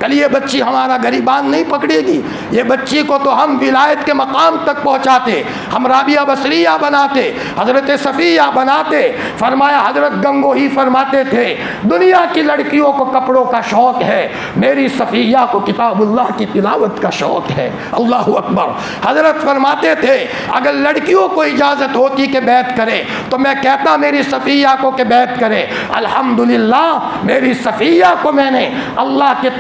कल ये बच्ची हमारा गरीबान नहीं पकड़ेगी। ये बच्ची को तो हम विलायत के मकाम तक पहुँचाते, हम राबिया बसरिया बनाते, हज़रत सफ़िया बनाते। फरमाया हज़रत गंगोही फरमाते थे, दुनिया की लड़कियों को कपड़ों का शौक़ है, मेरी सफ़िया को किताबुल्लाह की तिलावत का शौक़ है। अल्लाह अकबर। हज़रत फरमाते थे, अगर लड़कियों को इजाज़त होती कि बैत करे तो मैं कहता मेरी सफ़िया को कि बैत करे। अल्हम्दुलिल्लाह मेरी सफ़िया को मैंने अल्लाह के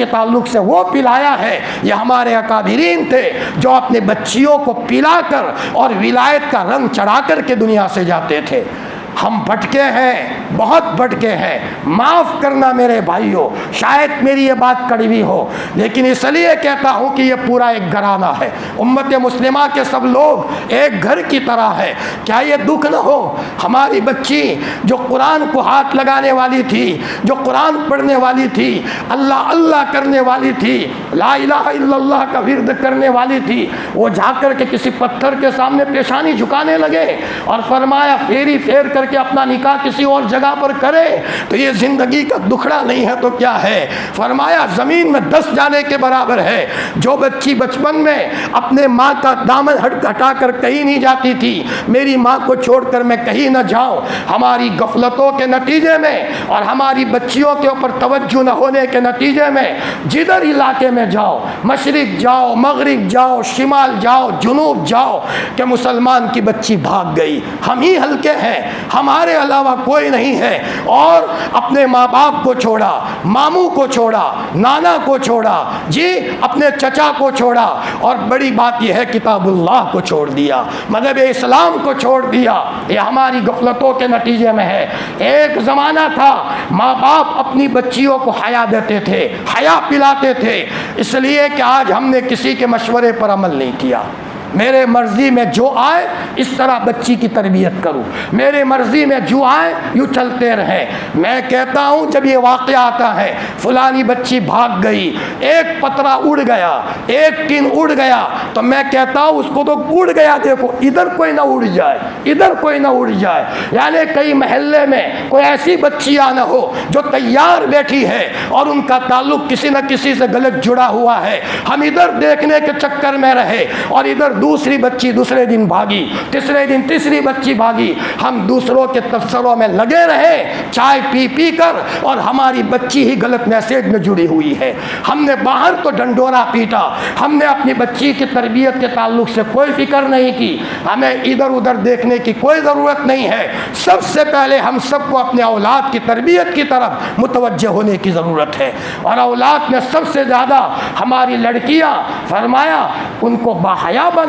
ताल्लुक से वो पिलाया है। ये हमारे अकाबिरीन थे जो अपने बच्चियों को पिलाकर और विलायत का रंग चढ़ा कर के दुनिया से जाते थे। हम भटके हैं, बहुत भटके हैं। माफ़ करना मेरे भाइयों, शायद मेरी ये बात कड़वी हो, लेकिन इसलिए कहता हूँ कि ये पूरा एक घराना है। उम्मत मुस्लिमा के सब लोग एक घर की तरह है। क्या ये दुख न हो, हमारी बच्ची जो कुरान को हाथ लगाने वाली थी, जो कुरान पढ़ने वाली थी, अल्लाह अल्लाह करने वाली थी, ला इलाहा इल्लल्लाह का विर्द करने वाली थी, वो जाकर के किसी पत्थर के सामने पेशानी झुकाने लगे और फरमाया फेरी फेर करके अपना निकाह किसी और जगह पर करे तो ये ज़िंदगी का दुखड़ा नहीं है तो क्या है। फरमाया ज़मीन में 10 जाने के बराबर है। जो बच्ची बचपन में अपने माँ का दामन हटा कर कहीं नहीं जाती थी, मेरी माँ को छोड़कर मैं कहीं न जाऊँ, हमारी गफलतों के नतीजे में और हमारी बच्चियों के ऊपर तवज्जो न होने के नतीजे में जिधर इलाके में जाओ, मशरिक जाओ, मगरिब जाओ, शिमाल जाओ, जुनूब जाओ, कि मुसलमान की बच्ची भाग गई। हम ही हल्के हैं, हमारे अलावा कोई नहीं है। और अपने माँ बाप को छोड़ा, मामू को छोड़ा, नाना को छोड़ा, जी अपने चचा को छोड़ा, और बड़ी बात यह है किताबुल्लाह को छोड़ दिया, मज़हब इस्लाम को छोड़ दिया। ये हमारी गफलतों के नतीजे में है। एक ज़माना था माँ बाप अपनी बच्चियों को हया देते थे, हया पिलाते थे, इसलिए कि आज हमने किसी के मशवरे पर अमल नहीं किया। मेरे मर्ज़ी में जो आए इस तरह बच्ची की तरबियत करूँ, मेरे मर्ज़ी में जो आए यूँ चलते रहें। मैं कहता हूँ जब ये वाक़या आता है फ़लानी बच्ची भाग गई, एक पतरा उड़ गया, एक टिन उड़ गया, तो मैं कहता हूँ उसको तो उड़ गया, देखो इधर कोई ना उड़ जाए, इधर कोई ना उड़ जाए। यानी कई महल्ले में कोई ऐसी बच्चियाँ ना हो जो तैयार बैठी है और उनका ताल्लुक़ किसी न किसी से गलत जुड़ा हुआ है। हम इधर देखने के चक्कर में रहे और इधर दूसरी बच्ची दूसरे दिन भागी, तीसरे दिन तीसरी बच्ची भागी। हम दूसरों के तबसरों में लगे रहे चाय पी पी कर, और हमारी बच्ची ही गलत मैसेज में जुड़ी हुई है। हमने बाहर तो डंडोरा पीटा, हमने अपनी बच्ची की तरबियत के ताल्लुक से कोई फिक्र नहीं की। हमें इधर उधर देखने की कोई ज़रूरत नहीं है। सबसे पहले हम सबको अपने औलाद की तरबियत की तरफ मुतवज्जे होने की ज़रूरत है। और औलाद में सबसे ज़्यादा हमारी लड़कियाँ, फरमाया उनको बाहया बनाए,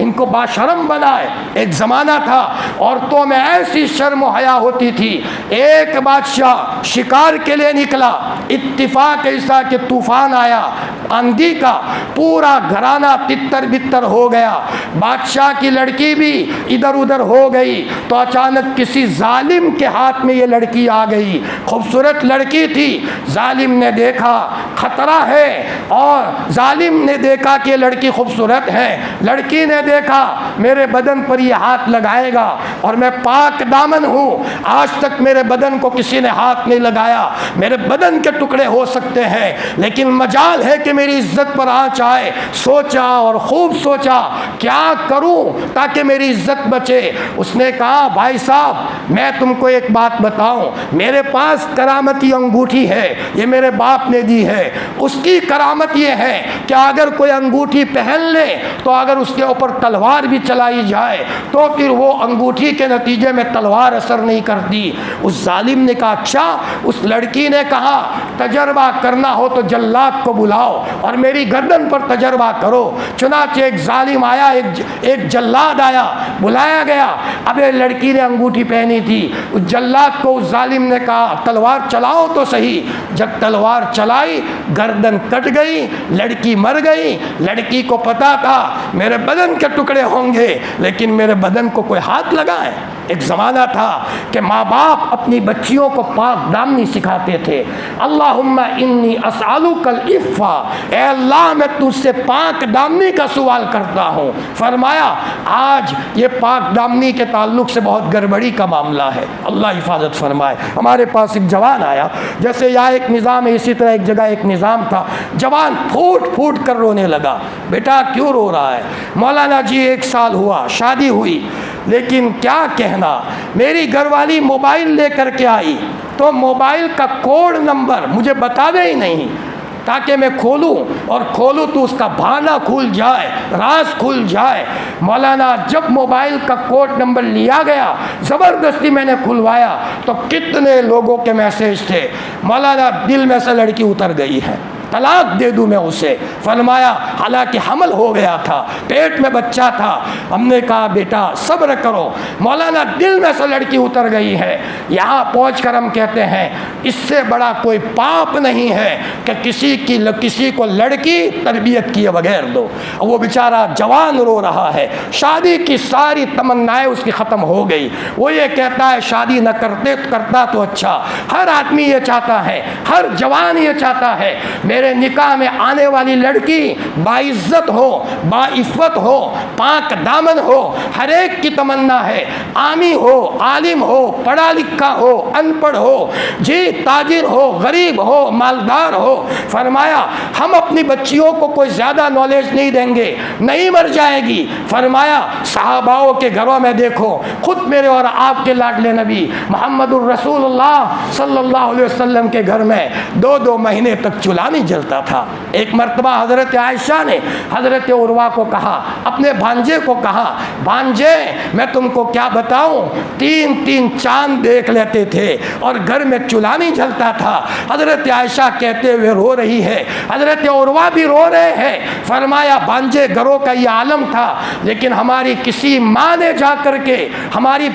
इनको बाशरम बनाए। एक ज़माना था औरतों में ऐसी शर्म हया होती थी। एक बादशाह शिकार के लिए निकला, इत्तिफाक ऐसा कि तूफान आया, आंधी का, पूरा घराना तितर बितर हो गया, बादशाह की लड़की भी इधर उधर हो गई। तो अचानक किसी जालिम के हाथ में ये लड़की आ गई। खूबसूरत लड़की थी, जालिम ने देखा खतरा है, और जालिम ने देखा कि ये लड़की खूबसूरत है, लड़की ने देखा मेरे बदन पर ये हाथ लगाएगा और मैं पाक दामन हूँ, आज तक मेरे बदन को किसी ने हाथ नहीं लगाया, मेरे बदन के टुकड़े हो सकते हैं लेकिन मजाल है कि मेरी इज्जत पर आँच आए। सोचा और खूब सोचा क्या करूँ ताकि मेरी इज्जत बचे। उसने कहा भाई साहब मैं तुमको एक बात बताऊँ, मेरे पास करामती अंगूठी है, ये मेरे बाप ने दी है। उसकी करामत ये है कि अगर कोई अंगूठी पहन ले तो अगर उसके ऊपर तलवार भी चलाई जाए तो फिर वो अंगूठी के नतीजे में तलवार असर नहीं करती। उस जालिम ने कहा अच्छा। उस लड़की ने कहा तजर्बा करना हो तो जल्लाद को बुलाओ और मेरी गर्दन पर तजर्बा करो। चुनाचे एक जालिम आया, एक जल्लाद आया, बुलाया गया। अब ये लड़की ने अंगूठी पहनी थी। उस जल्लाद को उस जालिम ने कहा तलवार चलाओ तो सही। जब तलवार चलाई गर्दन कट गई, लड़की मर गई। लड़की को पता था मेरे बदन के टुकड़े होंगे लेकिन मेरे बदन को कोई हाथ लगाए। एक ज़माना था कि माँ बाप अपनी बच्चियों को पाक दामनी सिखाते थे। अल्लाहुम्मा इन्नी अस्अलुकल इफ़्फ़ा, ए अल्लाह मैं तुझसे पाक दामनी का सवाल करता हूँ। फरमाया आज ये पाक दामनी के ताल्लुक़ से बहुत गड़बड़ी का मामला है, अल्लाह हिफाजत फरमाए। हमारे पास एक जवान आया, जैसे यहाँ एक निज़ाम है इसी तरह एक जगह एक निज़ाम था। जवान फूट फूट कर रोने लगा। बेटा क्यों रो रहा है? मौलाना जी 1 साल हुआ, शादी हुई, लेकिन क्या कहना, मेरी घरवाली मोबाइल लेकर के आई तो मोबाइल का कोड नंबर मुझे बतावे ही नहीं ताकि मैं खोलूं, और खोलूं तो उसका भाना खुल जाए, राज खुल जाए। मौलाना जब मोबाइल का कोड नंबर लिया गया, ज़बरदस्ती मैंने खुलवाया तो कितने लोगों के मैसेज थे, मौलाना दिल में से लड़की उतर गई है, तलाक दे दूँ मैं उसे। फरमाया हालांकि हमल हो गया था, पेट में बच्चा था। हमने कहा बेटा सब्र करो, मौलाना दिल में से लड़की उतर गई है। यहाँ पहुँचकर हम कहते हैं इससे बड़ा कोई पाप नहीं है कि किसी को लड़की तरबियत किए बगैर दो। वो बेचारा जवान रो रहा है, शादी की सारी तमन्नाएँ उसकी ख़त्म हो गई। वो ये कहता है शादी न करता तो अच्छा। हर आदमी ये चाहता है, हर जवान ये चाहता है मेरे निकाह में आने वाली लड़की बाइज्जत हो, बाइफ़्फ़त हो, पाक दामन हो। हर एक की तमन्ना है, आमी हो, आलिम हो, पढ़ा लिखा हो, अनपढ़ हो, जी ताजिर हो, गरीब हो, मालदार हो। फरमाया हम अपनी बच्चियों को कोई ज़्यादा नॉलेज नहीं देंगे, नहीं मर जाएगी। फरमाया सहाबाओं के घरों में देखो, खुद मेरे और आपके लाडले नबी मोहम्मदुर रसूलुल्लाह सल्लल्लाहु अलैहि वसल्लम के घर में 2-2 महीने तक चूल्हा नहीं जलता था। एक मर्तबा हज़रत आयशा ने हज़रत उर्वा को कहा, अपने भांजे को कहा, भांजे मैं तुमको क्या बताऊं, 3-3 चांद देख लेते थे और घर में चूल्हा नहीं जलता था। हज़रत आयशा कहते हुए रो रही है, हज़रत उर्वा भी रो रहे हैं। फरमाया भांजे घरों का ये आलम था, लेकिन हमारी किसी माँ ने जा कर के, हमारी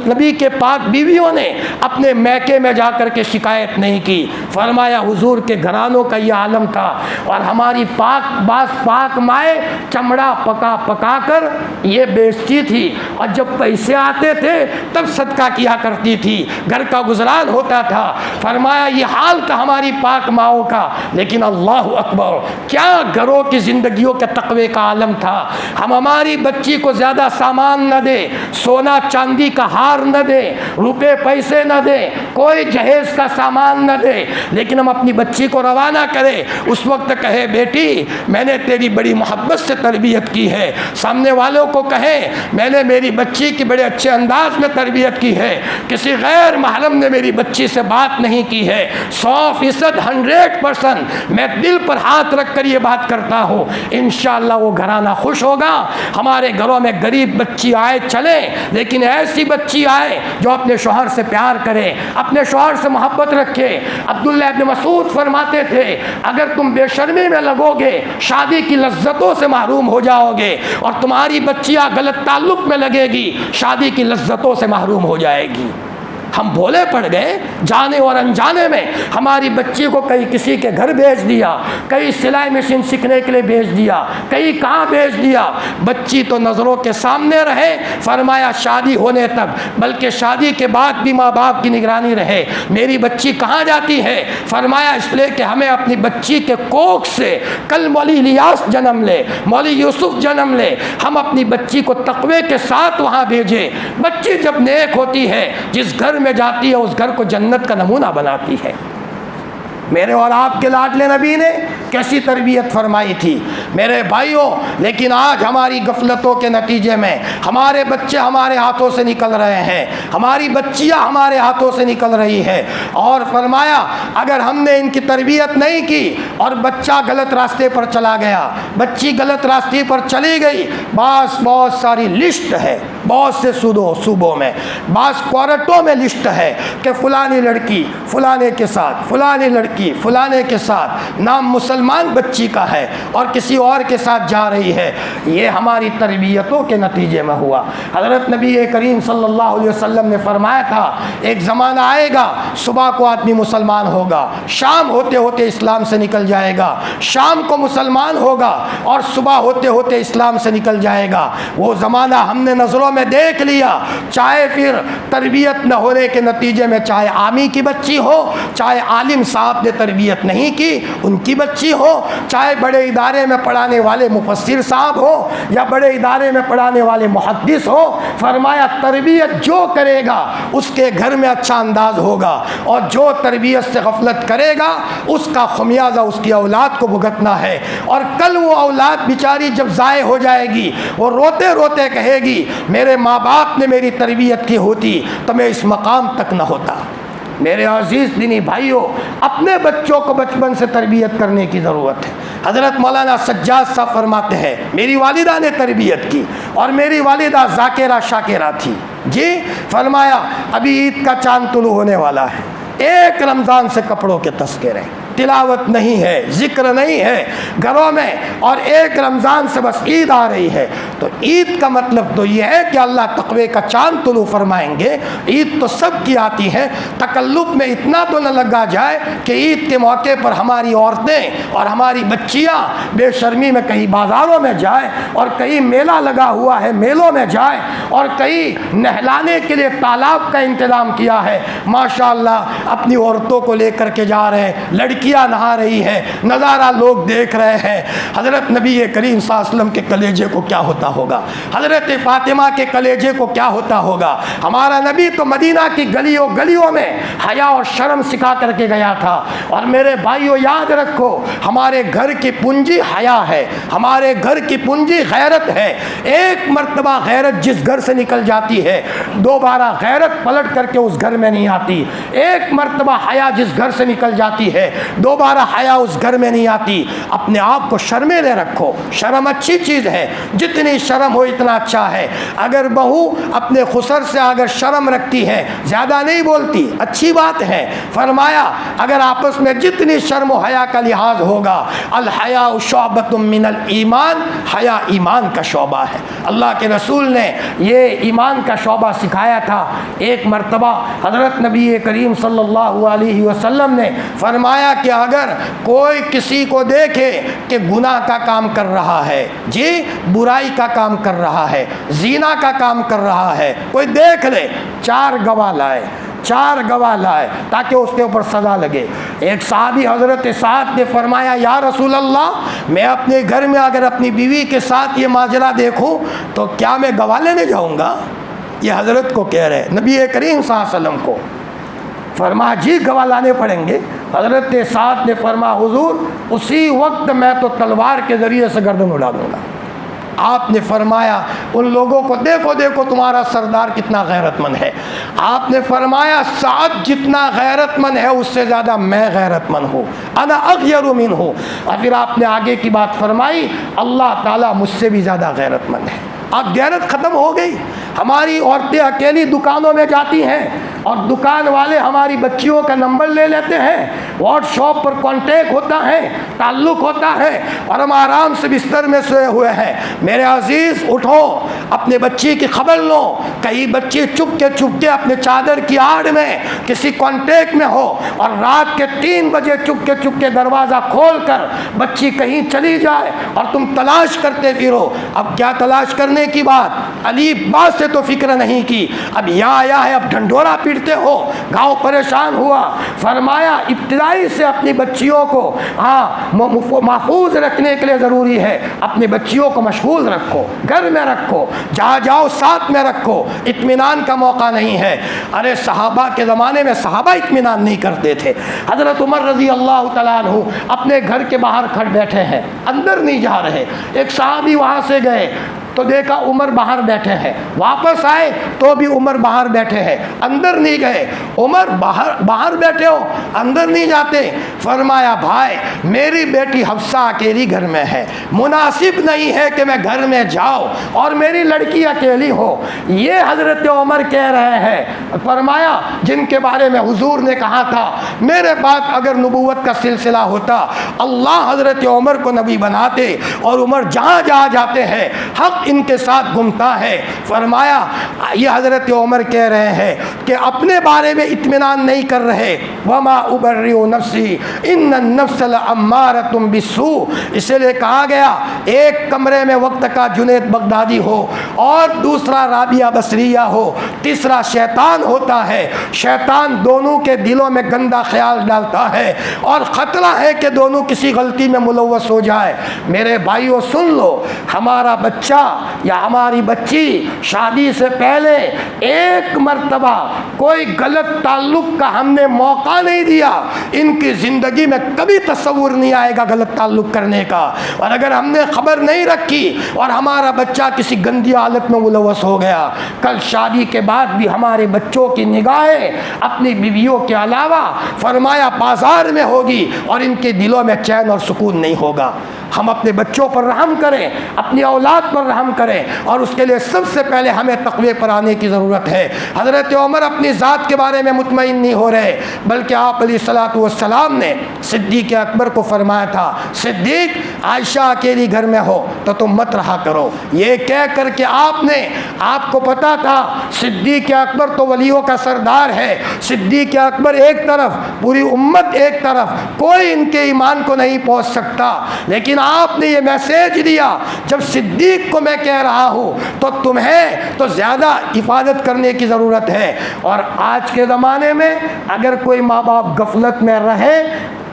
नबी के पाक बीवियों ने अपने मैके में जा कर के शिकायत नहीं की। फरमाया हुजूर के घरानों का ये आलम था, और हमारी पाक माए चमड़ा पका कर ये बेचती थी, और जब पैसे आते थे तब सदका किया करती थी, घर का गुजरान होता था। फरमाया ये हाल था हमारी पाक माओं का, लेकिन अल्लाह अकबर क्या घरों की ज़िंदगियों के तकवे का आलम था। हम हमारी बच्ची को ज़्यादा सामान न दे, सोना चांदी का हार न दे, रुपए पैसे न दे, कोई जहेज़ का सामान न दे, लेकिन हम अपनी बच्ची को रवाना करें। उस वक्त कहे बेटी मैंने तेरी बड़ी मोहब्बत से तरबियत की है, सामने वालों को कहे मैंने मेरी बच्ची की बड़े अच्छे अंदाज में तरबियत की है, किसी गैर महरम ने मेरी बच्ची से बात नहीं की है। 100% 100% मैं दिल पर हाथ रख कर ये बात करता हूँ, इंशाअल्लाह वो घराना खुश होगा। हमारे घरों में गरीब बच्ची आए चले, लेकिन ऐसी बच्ची आए जो अपने शौहर से प्यार करे, अपने शौहर से मोहब्बत रखे। अब्दुल्लाह इब्न मसूद फरमाते थे अगर तुम बेशर्मी में लगोगे शादी की लज्जतों से महरूम हो जाओगे, और तुम्हारी बच्चियाँ गलत ताल्लुक़ में लगेगी शादी की लज्जतों से महरूम हो जाएगी। हम भोले पड़ गए, जाने और अनजाने में हमारी बच्ची को कहीं किसी के घर भेज दिया, कहीं सिलाई मशीन सीखने के लिए भेज दिया, कहीं कहाँ भेज दिया। बच्ची तो नज़रों के सामने रहे, फरमाया शादी होने तक, बल्कि शादी के बाद भी माँ बाप की निगरानी रहे। मेरी बच्ची कहाँ जाती है? फरमाया इसलिए कि हमें अपनी बच्ची के कोख से कल मौली इलियास जन्म ले, मौली यूसुफ जन्म ले, हम अपनी बच्ची को तक़वे के साथ वहाँ भेजें। बच्ची जब नेक होती है, जिस घर में जाती है उस घर को जन्नत का नमूना बनाती है। मेरे और आपके लाडले नबी ने कैसी तरबियत फरमाई थी मेरे भाइयों। लेकिन आज हमारी गफलतों के नतीजे में हमारे बच्चे हमारे हाथों से निकल रहे हैं, हमारी बच्चियां हमारे हाथों से निकल रही है। और फरमाया अगर हमने इनकी तरबियत नहीं की और बच्चा गलत रास्ते पर चला गया, बच्ची गलत रास्ते पर चली गई, बस बहुत सारी लिस्ट है, बहुत से सूबों में, बस कोर्टों में लिस्ट है कि फ़लानी लड़की फ़लाने के साथ, फ़लानी लड़की की फलाने के साथ, नाम मुसलमान बच्ची का है और किसी और के साथ जा रही है। ये हमारी तरबियतों के नतीजे में हुआ। हज़रत नबी करीम सल्लल्लाहु अलैहि वसल्लम ने फरमाया था, एक ज़माना आएगा सुबह को आदमी मुसलमान होगा, शाम होते होते इस्लाम से निकल जाएगा, शाम को मुसलमान होगा और सुबह होते होते इस्लाम से निकल जाएगा। वो ज़माना हमने नज़रों में देख लिया। चाहे फिर तरबियत न होने के नतीजे में, चाहे आमी की बच्ची हो, चाहे आलिम साहब ने तरबियत नहीं की उनकी बच्ची हो, चाहे बड़े इदारे में पढ़ाने वाले मुफस्सिर साहब हो या बड़े इदारे में पढ़ाने वाले मुहद्दिस हो, फरमाया तरबियत जो करेगा उसके घर में अच्छा अंदाज होगा और जो तरबियत से गफलत करेगा उसका खमियाजा उसकी औलाद को भुगतना है। और कल वो औलाद बेचारी जब ज़ाय हो जाएगी वो रोते रोते कहेगी, मेरे माँ बाप ने मेरी तरबियत की होती तो मैं इस मकाम तक न होता। मेरे अजीज़ दीनी भाइयों, अपने बच्चों को बचपन से तरबियत करने की ज़रूरत है। हज़रत मौलाना सज्जाद साहब फरमाते हैं, मेरी वालिदा ने तरबियत की और मेरी वालिदा ज़ाकिरा शाकिरा थी। जी फरमाया, अभी ईद का चांद तुलू होने वाला है, एक रमज़ान से कपड़ों के तस्करे, तिलावत नहीं है, ज़िक्र नहीं है घरों में, और एक रमज़ान से बस ईद आ रही है। तो ईद का मतलब तो ये है कि अल्लाह तक़वे का चांद तुलू फरमाएंगे। ईद तो सब की आती है, तकल्लुफ़ में इतना तो न लगा जाए कि ईद के मौके पर हमारी औरतें और हमारी बच्चियाँ बेशर्मी में कहीं बाज़ारों में जाए और कहीं मेला लगा हुआ है मेलों में जाए और कहीं नहलाने के लिए तालाब का इंतज़ाम किया है, माशाअल्लाह अपनी औरतों को लेकर के जा रहे हैं, लड़कियां नहा रही है, नज़ारा लोग देख रहे हैं। हज़रत नबी करीम सल्लल्लाहु अलैहि वसल्लम के कलेजे को क्या होता होगा, हज़रत फ़ातिमा के कलेजे को क्या होता होगा। हमारा नबी तो मदीना की गलियों गलियों में हया और शर्म सिखा करके गया था। और मेरे भाइयों याद रखो, हमारे घर की पूंजी हया है, हमारे घर की पूंजी गैरत है। एक मर्तबा गैरत जिस घर से निकल जाती है दोबारा गैरत पलट करके उस घर में नहीं आती। एक मर्तबा हया जिस घर से निकल जाती है दोबारा हया उस घर में नहीं आती। अपने आप को शर्मीले रखो, शर्म अच्छी चीज़ है, जितनी शर्म हो इतना अच्छा है। अगर बहू अपने खुसर से अगर शर्म रखती है, ज़्यादा नहीं बोलती, अच्छी बात है। फरमाया अगर आपस में जितनी शर्म व हया का लिहाज होगा, अल हया शोबतुम मिनल ईमान, हया ईमान का शोबा है। अल्लाह के रसूल ने ये ईमान का शोबा सिखाया था। एक मर्तबा हज़रत नबी करीम सल्लल्लाहु अलैहि वसल्लम ने फरमाया कि अगर कोई किसी को देखे कि गुनाह का काम कर रहा है, जी बुराई का काम कर रहा है, जीना का काम कर रहा है, कोई देख ले, 4 गवाह लाए, 4 गवाह लाए ताकि उसके ऊपर सज़ा लगे। एक साहबी हज़रत साद ने फरमाया, या रसूल अल्लाह, मैं अपने घर में अगर अपनी बीवी के साथ ये माजरा देखूं तो क्या मैं गवाह लेने जाऊंगा? ये हज़रत को कह रहे, नबी करीम सल्लल्लाहु अलैहि वसल्लम को। फरमा जी गवाह लाने पड़ेंगे। हज़रत साद ने फरमा, हुजूर उसी वक्त मैं तो तलवार के ज़रिए से गर्दन उड़ा दूँगा। आपने फरमाया उन लोगों को देखो देखो तुम्हारा सरदार कितना गैरतमंद है। आपने फरमाया साद जितना गैरतमंद है उससे ज़्यादा मैं गैरतमंद हूँ, अना अग़यरु मिन्हु। और फिर आपने आगे की बात फरमाई, अल्लाह ताला मुझसे भी ज़्यादा गैरतमंद है। अब गैरत ख़त्म हो गई। हमारी औरतें अकेली दुकानों में जाती हैं और दुकान वाले हमारी बच्चियों का नंबर ले लेते हैं, व्हाट्सएप पर कांटेक्ट होता है, ताल्लुक़ होता है और हम आराम से बिस्तर में सोए हुए हैं। मेरे अजीज़ उठो, अपने बच्ची की खबर लो। कहीं बच्ची चुपके अपने चादर की आड़ में किसी कांटेक्ट में हो और रात के 3 बजे चुपके दरवाज़ा खोल कर बच्ची कहीं चली जाए और तुम तलाश करते फिरो। अब क्या तलाश करने की बात, अलीफ बात से तो फिक्र नहीं की, अब यहाँ आया है अब ढंढोरा पीटते हो, गाँव परेशान हुआ। फरमाया इब्तिदाई से अपनी बच्चियों को महफूज रखने के लिए ज़रूरी है अपनी बच्चियों को मशगूल रखो, घर में रखो, जहाँ जाओ साथ में रखो। इत्मीनान का मौका नहीं है। अरे सहाबा के ज़माने में सहाबा इत्मीनान नहीं करते थे। हज़रत उमर रज़ी अल्लाह तआला अन्हु अपने घर के बाहर खड़े बैठे हैं, अंदर नहीं जा रहे। एक सहाबी वहाँ से गए, तो देखा उमर बाहर बैठे हैं, वापस आए तो भी उमर बाहर बैठे हैं, अंदर नहीं गए। उमर बाहर बैठे हो, अंदर नहीं जाते। फरमाया भाई मेरी बेटी हफ्सा अकेली घर में है, मुनासिब नहीं है कि मैं घर में जाऊं और मेरी लड़की अकेली हो। ये हज़रत उमर कह रहे हैं। फरमाया जिनके बारे में हुजूर ने कहा था मेरे बाद अगर नबूवत का सिलसिला होता अल्लाह हज़रत उमर को नबी बनाते, और उमर जहाँ जहाँ जाते हैं हक़ इनके साथ घूमता है। फरमाया ये हज़रत उमर कह रहे हैं कि अपने बारे में इत्मीनान नहीं कर रहे। वमा उबर्रिउ नफ्सी इन्न नफ्स लअम्मारतुम बिस्सू, इसलिए कहा गया एक कमरे में वक्त का जुनैद बगदादी हो और दूसरा राबिया बसरिया हो, तीसरा शैतान होता है। शैतान दोनों के दिलों में गंदा ख्याल डालता है और ख़तरा है कि दोनों किसी गलती में मुलव्वस हो जाए। मेरे भाइयों सुन लो, हमारा बच्चा या हमारी बच्ची शादी से पहले एक मर्तबा कोई गलत ताल्लुक़ का हमने मौका नहीं दिया, इनकी ज़िंदगी में कभी तस्वुर नहीं आएगा गलत ताल्लुक़ करने का। और अगर हमने खबर नहीं रखी और हमारा बच्चा किसी गंदी हालत में मुलव्वस हो गया, कल शादी के बाद भी हमारे बच्चों की निगाहें अपनी बीवियों के अलावा फरमाया बाजार में होगी और इनके दिलों में चैन और सुकून नहीं होगा। हम अपने बच्चों पर रहम करें, अपनी औलाद पर रहम करें, और उसके लिए सबसे पहले हमें तक़वे पर आने की ज़रूरत है। हज़रत उमर अपनी ज़ात के बारे में मुतमईन नहीं हो रहे, बल्कि आप अलैहिस्सलातु वस्सलाम ने सिद्दीक़ अकबर को फरमाया था, सिद्दीक़ आयशा अकेली घर में हो तो तुम मत रहा करो। ये कह कर के आपको पता था सिद्दीक़ अकबर तो वलियों का सरदार है, सिद्दीक़ अकबर एक तरफ, पूरी उम्मत एक तरफ, कोई इनके ईमान को नहीं पहुँच सकता। लेकिन आपने ये मैसेज दिया जब सिद्दीक़ को मैं कह रहा हूँ तो तुम्हें तो ज़्यादा हिफाजत करने की ज़रूरत है। और आज के ज़माने में अगर कोई माँ बाप गफलत में रहे,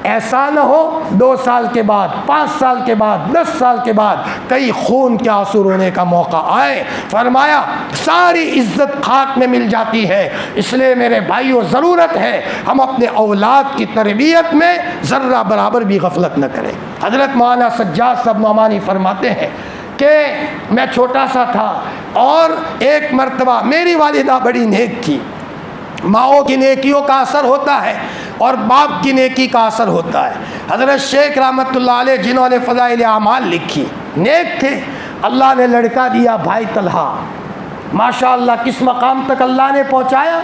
ऐसा न हो 2 साल के बाद, 5 साल के बाद, 10 साल के बाद कई खून के आंसू रोने का मौका आए। फरमाया सारी इज्जत खाक में मिल जाती है। इसलिए मेरे भाइयों ज़रूरत है हम अपने औलाद की तरबियत में ज़र्रा बराबर भी गफलत न करें। हज़रत मौलाना सज्जाद साहब नौमानी फरमाते हैं कि मैं छोटा सा था और एक मर्तबा मेरी वालिदा बड़ी नेक थी। माओ की नेकियों का असर होता है और बाप की नेकी का असर होता है। हज़रत शेख रहमतुल्लाह अलैह जिन्होंने फ़ज़ाइल आमाल लिखी, नेक थे, अल्लाह ने लड़का दिया भाई तलहा। माशाअल्लाह किस मकाम तक अल्लाह ने पहुँचाया।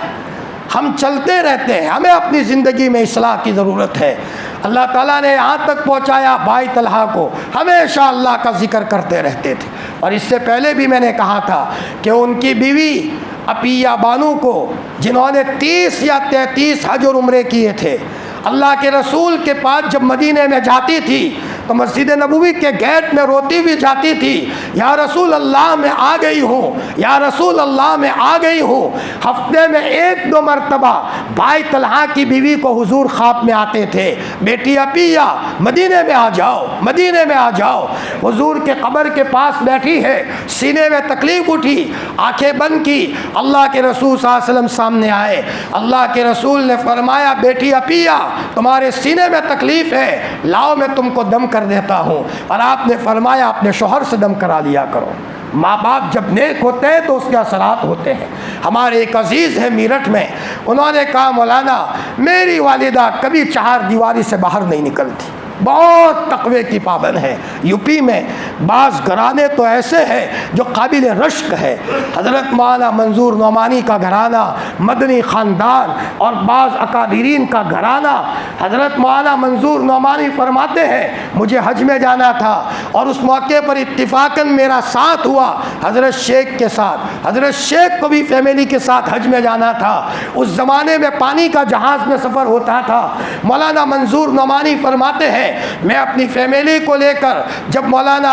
हम चलते रहते हैं, हमें अपनी ज़िंदगी में इस्लाह की ज़रूरत है। अल्लाह ताला ने यहाँ तक पहुँचाया भाई तलहा को, हमेशा अल्लाह का ज़िक्र करते रहते थे। और इससे पहले भी मैंने कहा था कि उनकी बीवी अपिया बानू को, जिन्होंने 30 या 33 हज और उम्रे किए थे, अल्लाह के रसूल के पास जब मदीने में जाती थी तो मस्जिद नबवी के गेट में रोती हुई जाती थी, या रसूल अल्लाह मैं आ गई हूँ, या रसूल अल्लाह मैं आ गई हूँ। हफ्ते में 1-2 मरतबा भाई तलहा की बीवी को हुजूर ख्वाब में आते थे, बेटी अपिया मदीने में आ जाओ, मदीने में आ जाओ। हुजूर के कब्र के पास बैठी है, सीने में तकलीफ़ उठी, आंखें बंद की, अल्लाह के रसूल सल्लल्लाहु अलैहि वसल्लम सामने आए। अल्लाह के रसूल ने फरमाया बेटी अपिया तुम्हारे सीने में तकलीफ़ है, लाओ मैं तुमको दम कर देता हूँ। और आपने फरमाया अपने शोहर से दम करा लिया करो। माँ बाप जब नेक होते हैं तो उसके असरात होते हैं। हमारे एक अजीज़ है मेरठ में, उन्होंने कहा मौलाना मेरी वालिदा कभी 4 दीवारी से बाहर नहीं निकलती, बहुत तकवे की पाबंद है। यूपी में बाज़ घराने तो ऐसे हैं जो काबिल रश्क है। हज़रत मौलाना मंजूर नौमानी का घराना, मदनी ख़ानदान और बाज़ अकाबिरीन का घराना। हज़रत मौलाना मंजूर नौमानी फरमाते हैं मुझे हज में जाना था और उस मौके पर इत्तिफ़ाक़न मेरा साथ हुआ हज़रत शेख के साथ। हज़रत शेख को भी फैमिली के साथ हज में जाना था। उस ज़माने में पानी का जहाज़ में सफ़र होता था। मौलाना मंजूर नौमानी फरमाते हैं मैं अपनी फैमिली को लेकर जब मौलाना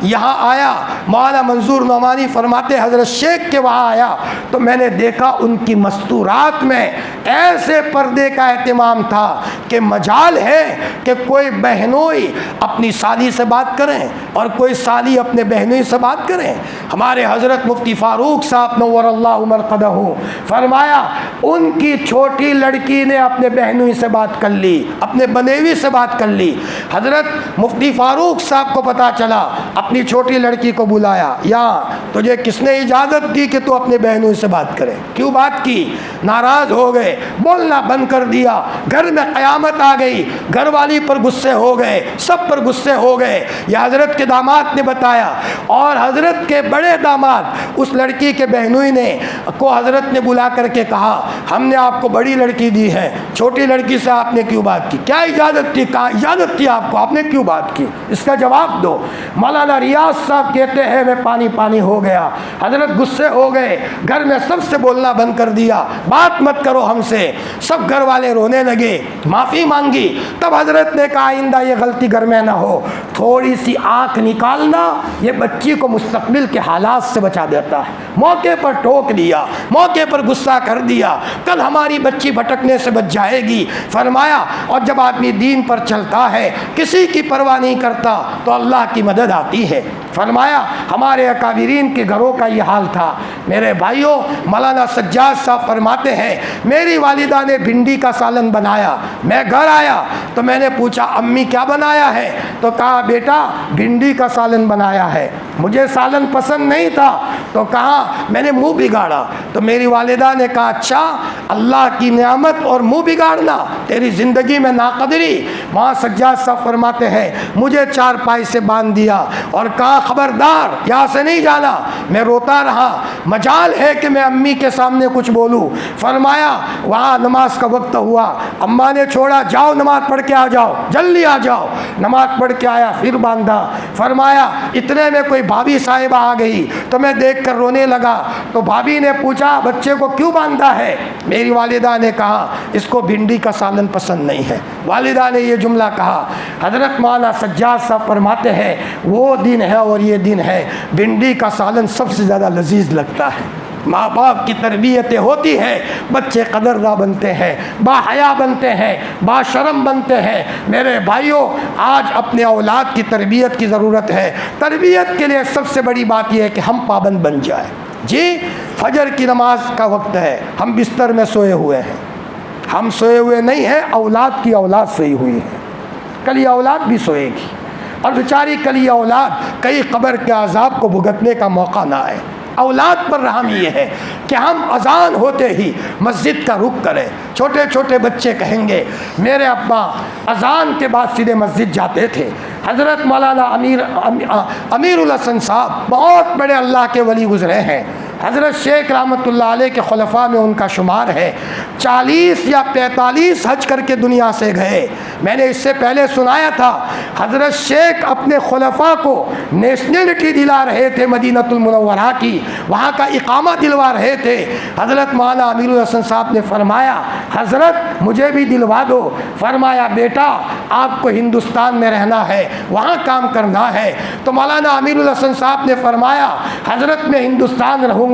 यहाँ आया, मौलाना मंजूर नौमानी फरमाते हज़रत शेख के वहाँ आया तो मैंने देखा उनकी मस्तूरात में ऐसे पर्दे का एहतमाम था कि मजाल है कि कोई बहनोई अपनी साली से बात करें और कोई साली अपने बहनोई से बात करें। हमारे हज़रत मुफ्ती फ़ारूक साहब नव्वरल्लाहु मरक़दहू फरमाया उनकी छोटी लड़की ने अपने बहनोई से बात कर ली, अपने बनेवी से बात बात कर ली। हज़रत मुफ्ती फ़ारूक साहब को पता चला, अपनी छोटी लड़की को बुलाया, यहाँ तुझे किसने इजाज़त दी कि तू अपने बहनों से बात करे? क्यों बात की? नाराज़ हो गए, बोलना बंद कर दिया, घर में क़यामत आ गई, घर वाली पर गुस्से हो गए, सब पर गुस्से हो गए। यह हज़रत के दामाद ने बताया और हज़रत के बड़े दामाद उस लड़की के बहनोई ने को हज़रत ने बुला करके कहा, हमने आपको बड़ी लड़की दी है, छोटी लड़की से आपने क्यों बात की? क्या इजाज़त थी? कहाँ इजाज़त थी आपको? आपने क्यों बात की? इसका जवाब दो। मौलाना रियाज साहब कहते हैं मैं पानी पानी हो गया, हज़रत गुस्से हो गए, घर में सबसे बोलना बंद कर दिया, बात मत करो हमसे। सब घर वाले रोने लगे, माफ़ी मांगी। तब हज़रत ने कहा आइंदा ये गलती घर में ना हो, थोड़ी सी आँख निकालना ये बच्ची को मुस्तकबिल के हालात से बचा देता है। मौके पर टोक दिया, मौके पर गुस्सा कर दिया, कल हमारी बच्ची भटकने से बच जाएगी। फरमाया और जब आदमी दीन पर चलता है, किसी की परवाह नहीं करता, तो अल्लाह की मदद आती है। फरमाया हमारे अकाबिरीन के घरों का ये हाल था। मेरे भाइयों, मौलाना सज्जाद साहब फरमाते हैं मेरी वालिदा ने भिंडी का सालन बनाया, मैं घर आया तो मैंने पूछा अम्मी क्या बनाया है? तो कहा बेटा भिंडी का सालन बनाया है। मुझे सालन पसंद नहीं था तो कहा मैंने मुंह बिगाड़ा। तो मेरी वालिदा ने कहा अच्छा, अल्लाह की नेमत और मुंह बिगाड़ना तेरी ज़िंदगी में नाकदरी। वहाँ सज्जाद साहब फरमाते हैं मुझे चारपाई से बांध दिया और कहा खबरदार यहाँ से नहीं जाना। मैं रोता रहा, मजाल है कि मैं अम्मी के सामने कुछ बोलूँ। फरमाया वहाँ नमाज का वक्त हुआ, अम्मा ने छोड़ा, जाओ नमाज पढ़ के आ जाओ, जल्दी आ जाओ। नमाज पढ़ के आया, फिर बांधा। फरमाया इतने में कोई भाभी साहिबा आ गई तो मैं देखकर रोने लगा। तो भाभी ने पूछा बच्चे को क्यों बांधा है? मेरी वालिदा ने कहा इसको भिंडी का सालन पसंद नहीं है। वालिदा ने ये जुमला कहा। हज़रत मौलाना सज्जाद साहब फरमाते हैं वो दिन है और ये दिन है, भिंडी का सालन सबसे ज़्यादा लजीज लगता है। माँ बाप की तरबियतें होती हैं, बच्चे कदरदार बनते हैं, बाहया बनते हैं, बाशरम बनते हैं। मेरे भाइयों, आज अपने औलाद की तरबियत की ज़रूरत है। तरबियत के लिए सबसे बड़ी बात यह है कि हम पाबंद बन जाए। जी, फजर की नमाज का वक्त है, हम बिस्तर में सोए हुए हैं। हम सोए हुए नहीं हैं, औलाद की औलाद सोई हुई है। कल ये औलाद भी सोएगी और बेचारी कल ये औलाद कई कब्र के अजाब को भुगतने का मौका ना आए। औलाद पर रहम ये है कि हम अजान होते ही मस्जिद का रुख करें। छोटे छोटे बच्चे कहेंगे मेरे अब्बा अजान के बाद सीधे मस्जिद जाते थे। हज़रत मौलाना अमीरुल हसन साहब बहुत बड़े अल्लाह के वली गुज़रे हैं। हज़रत शेख रहमतुल्लाह अलैह के खुलफा में उनका शुमार है। 40 या 45 हज करके दुनिया से गए। मैंने इससे पहले सुनाया था हज़रत शेख अपने खुलफा को नेशनलिटी दिला रहे थे मदीनतुल मुनव्वरा की, वहाँ का इकामा दिलवा रहे थे। हज़रत मौलाना अमीरुल हसन साहब ने फरमाया हज़रत मुझे भी दिलवा दो। फरमाया बेटा आपको हिंदुस्तान में रहना है, वहाँ काम करना है। तो मौलाना अमीरुल हसन साहब ने फरमाया हज़रत मैं हिंदुस्तान रहूँगा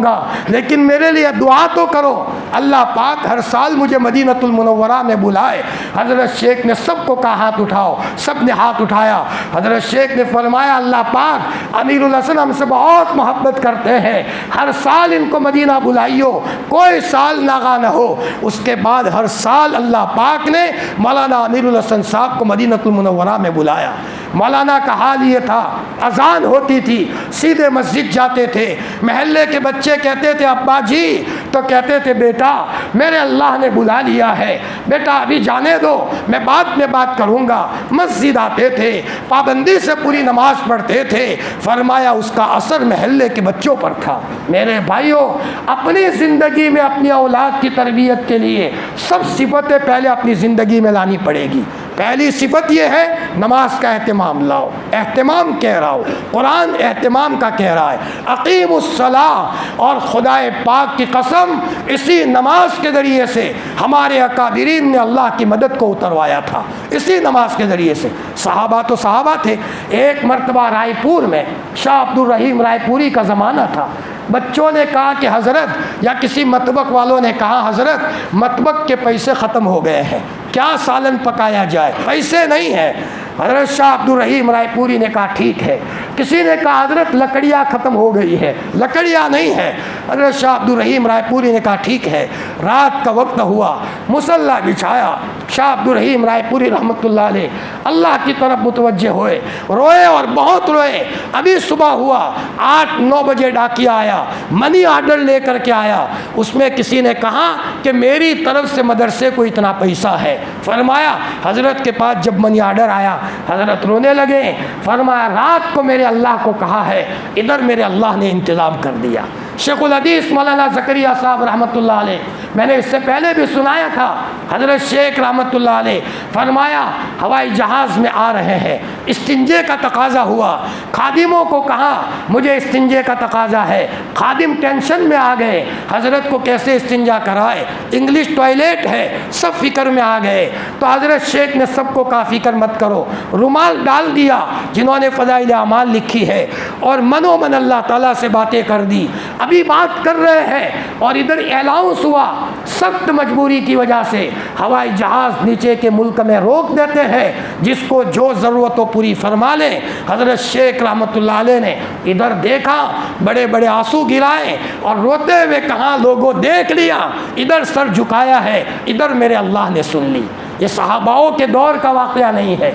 लेकिन मेरे लिए दुआ तो करो, अल्लाह पाक हर साल मुझे मदीनतुल मुनव्वरा में बुलाए। हज़रत शेख ने सबको कहा हाथ उठाओ, सब ने हाथ उठाया। हज़रत शेख ने फरमाया अल्लाह पाक अमीरुल हसन हमसे बहुत मोहब्बत करते हैं, हर साल इनको मदीना बुलाइयो, कोई साल नागा न हो। उसके बाद हर साल अल्लाह पाक ने मौलाना अमीरुल हसन साहब को मदीनतुल मुनव्वरा में बुलाया। मौलाना का हाल ये था, अजान होती थी सीधे मस्जिद जाते थे। महल्ले के बच्चे कहते थे अब्बा जी, तो कहते थे बेटा मेरे अल्लाह ने बुला लिया है, बेटा अभी जाने दो, मैं बाद में बात करूँगा। मस्जिद आते थे, पाबंदी से पूरी नमाज पढ़ते थे। फरमाया उसका असर महल्ले के बच्चों पर था। मेरे भाइयों, अपनी ज़िंदगी में अपनी औलाद की तरबियत के लिए सब सिफतें पहले अपनी ज़िंदगी में लानी पड़ेगी। पहली सिफत यह है नमाज का एहतमाम लाओ। एहतमाम कह रहा हो, कुरान एहतमाम का कह रहा है अक़ीमुस्सलाह। और खुदाए पाक की कसम इसी नमाज के ज़रिए से हमारे अकाबिरीन ने अल्लाह की मदद को उतरवाया था, इसी नमाज के ज़रिए से। सहाबा तो सहाबा थे। एक मरतबा रायपुर में शाह अब्दुल रहीम रायपुरी का ज़माना था। बच्चों ने कहा कि हज़रत, या किसी मतबक वालों ने कहा हज़रत मतबक के पैसे ख़त्म हो गए हैं, क्या सालन पकाया जाए? पैसे नहीं है। हज़रत शाह अब्दुल रहीम रायपुरी ने कहा ठीक है। किसी ने कहा हज़रत लकड़ियाँ ख़त्म हो गई है, लकड़ियाँ नहीं है। हज़रत शाह अब्दुल रहीम रायपुरी ने कहा ठीक है। रात का वक्त हुआ, मुसल्ला बिछाया, शाह अब्दुल रहीम रायपुरी रहमतुल्लाह अलैह अल्लाह की तरफ मुतवज्जे हुए, रोए और बहुत रोए। अभी सुबह हुआ, 8-9 बजे डाकिया आया, मनी आर्डर लेकर के आया। उसमें किसी ने कहा कि मेरी तरफ से मदरसे को इतना पैसा है। फरमाया हज़रत के पास जब मनी आर्डर आया, हज़रत रोने लगे। फरमाया रात को मेरे अल्लाह को कहा है, इधर मेरे अल्लाह ने इंतज़ाम कर दिया। शेखुल हदीस मौलाना ज़करिया साहब रहमतुल्लाह अलैह, मैंने इससे पहले भी सुनाया था, हज़रत शेख रहमतुल्लाह अलैह फरमाया हवाई जहाज़ में आ रहे हैं, इस्तिंजे का तकाज़ा हुआ। खादिमों को कहा मुझे इस्तिंजे का तकाज़ा है। खादिम टेंशन में आ गए, हज़रत को कैसे इस्तिंजा कराए, इंग्लिश टॉयलेट है, सब फ़िक्र में आ गए। तो हज़रत शेख ने सबको कहा फ़िक्र मत करो, रुमाल डाल दिया जिन्होंने फ़ज़ाइल अमाल लिखी है, और मनोमन अल्लाह ताला से बातें कर दी। अभी बात कर रहे हैं और इधर अनाउंस हुआ, सख्त मजबूरी की वजह से हवाई जहाज़ नीचे के मुल्क में रोक देते हैं, जिसको जो ज़रूरत हो पूरी फरमा लें। हज़रत शेख रहमतुल्लाह अलैह ने इधर देखा, बड़े बड़े आंसू गिराए और रोते हुए कहा लोगों देख लिया, इधर सर झुकाया है, इधर मेरे अल्लाह ने सुन ली। ये सहाबाओं के दौर का वाक़या नहीं है।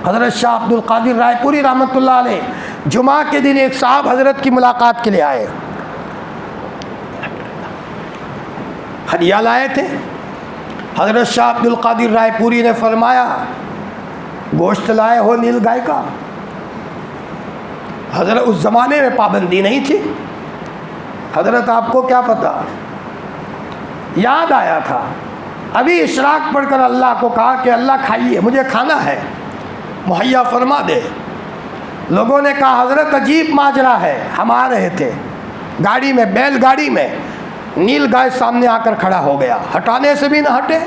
हज़रत शाह अब्दुल कादिर रायपुरी रहमतुल्लाह अलैह जुमा के दिन एक साहब हज़रत की मुलाकात के लिए आए, हदिया लाए थे। हज़रत शाह अब्दुल कादिर रायपुरी ने फरमाया गोश्त लाए हो नील गाय का। हज़रत उस ज़माने में पाबंदी नहीं थी, हज़रत आपको क्या पता, याद आया था। अभी इशराक पढ़कर अल्लाह को कहा कि अल्लाह खाइए, मुझे खाना है, मुहैया फरमा दे। लोगों ने कहा हज़रत अजीब माजरा है। हम आ रहे थे गाड़ी में, बैलगाड़ी में, नील गाय सामने आकर खड़ा हो गया, हटाने से भी ना हटे,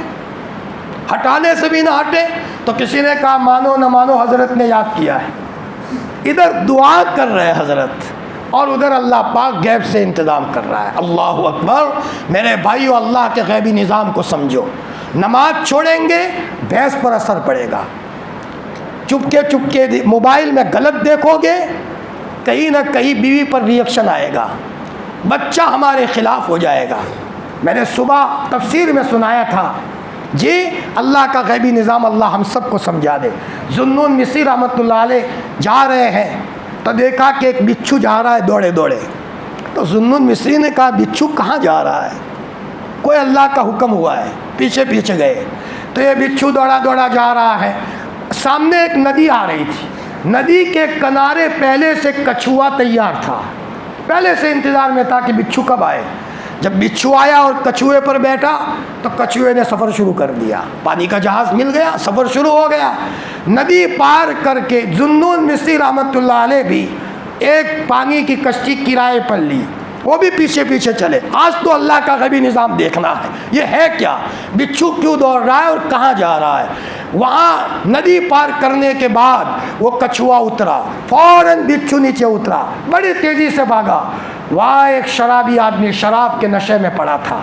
हटाने से भी ना हटे। तो किसी ने कहा मानो न मानो हज़रत ने याद किया है। इधर दुआ कर रहे हैं हज़रत और उधर अल्लाह पाक गैब से इंतज़ाम कर रहा है। अल्लाह अकबर। मेरे भाइयों, अल्लाह के गैबी निज़ाम को समझो। नमाज छोड़ेंगे भैंस पर असर पड़ेगा, चुपके चुपके मोबाइल में गलत देखोगे, कहीं ना कहीं बीवी पर रिएक्शन आएगा, बच्चा हमारे ख़िलाफ़ हो जाएगा। मैंने सुबह तफसीर में सुनाया था जी, अल्लाह का गैबी निज़ाम अल्लाह हम सब को समझा दे। जुन्नून मिस्री रहमतुल्लाह अलैह जा रहे हैं तो देखा कि एक बिच्छू जा रहा है दौड़े दौड़े। तो जुन्नून मिस्री ने कहा बिच्छू कहाँ जा रहा है, कोई अल्लाह का हुक्म हुआ है। पीछे पीछे गए तो ये बिच्छू दौड़ा दौड़ा जा रहा है। सामने एक नदी आ रही थी, नदी के किनारे पहले से कछुआ तैयार था, पहले से इंतज़ार में था कि बिच्छू कब आए। जब बिच्छू आया और कछुए पर बैठा तो कछुए ने सफ़र शुरू कर दिया, पानी का जहाज़ मिल गया, सफ़र शुरू हो गया। नदी पार करके जुन्नून मिस्री रहमतुल्लाह अलैह भी एक पानी की कश्ती किराए पर ली, वो भी पीछे पीछे चले। आज तो अल्लाह का गैबी निज़ाम देखना है, ये है क्या, बिच्छू क्यों दौड़ रहा है और कहाँ जा रहा है। वहाँ नदी पार करने के बाद वो कछुआ उतरा, फ़ौरन बिच्छू नीचे उतरा, बड़ी तेज़ी से भागा। वहाँ एक शराबी आदमी शराब के नशे में पड़ा था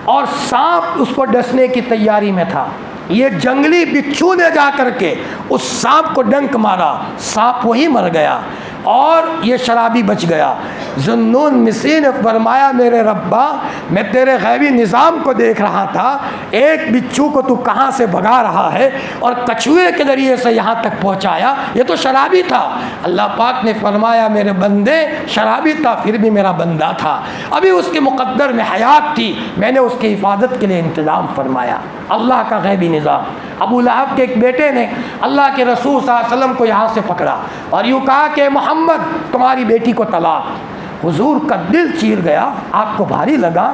और सांप उसको डसने की तैयारी में था। ये जंगली बिच्छू ने जा कर के उस सांप को डंक मारा, सांप वही मर गया और ये शराबी बच गया। जुन्नून मिस्री ने फरमाया मेरे रब्बा, मैं तेरे गैबी निज़ाम को देख रहा था, एक बिच्छू को तू कहाँ से भगा रहा है और कछुए के ज़रिए से यहाँ तक पहुँचाया, ये तो शराबी था। अल्लाह पाक ने फरमाया मेरे बंदे, शराबी था फिर भी मेरा बंदा था, अभी उसके मुक़द्दर में हयात थी, मैंने उसकी हिफाजत के लिए इंतज़ाम फरमाया। अल्लाह का गैबी निज़ाम। अबू लहब के एक बेटे ने अल्लाह के रसूल सल्लल्लाहु अलैहि वसल्लम को यहाँ से पकड़ा और यूँ कहा कि मोहम्मद तुम्हारी बेटी को तलाक। हुजूर का दिल चीर गया, आपको भारी लगा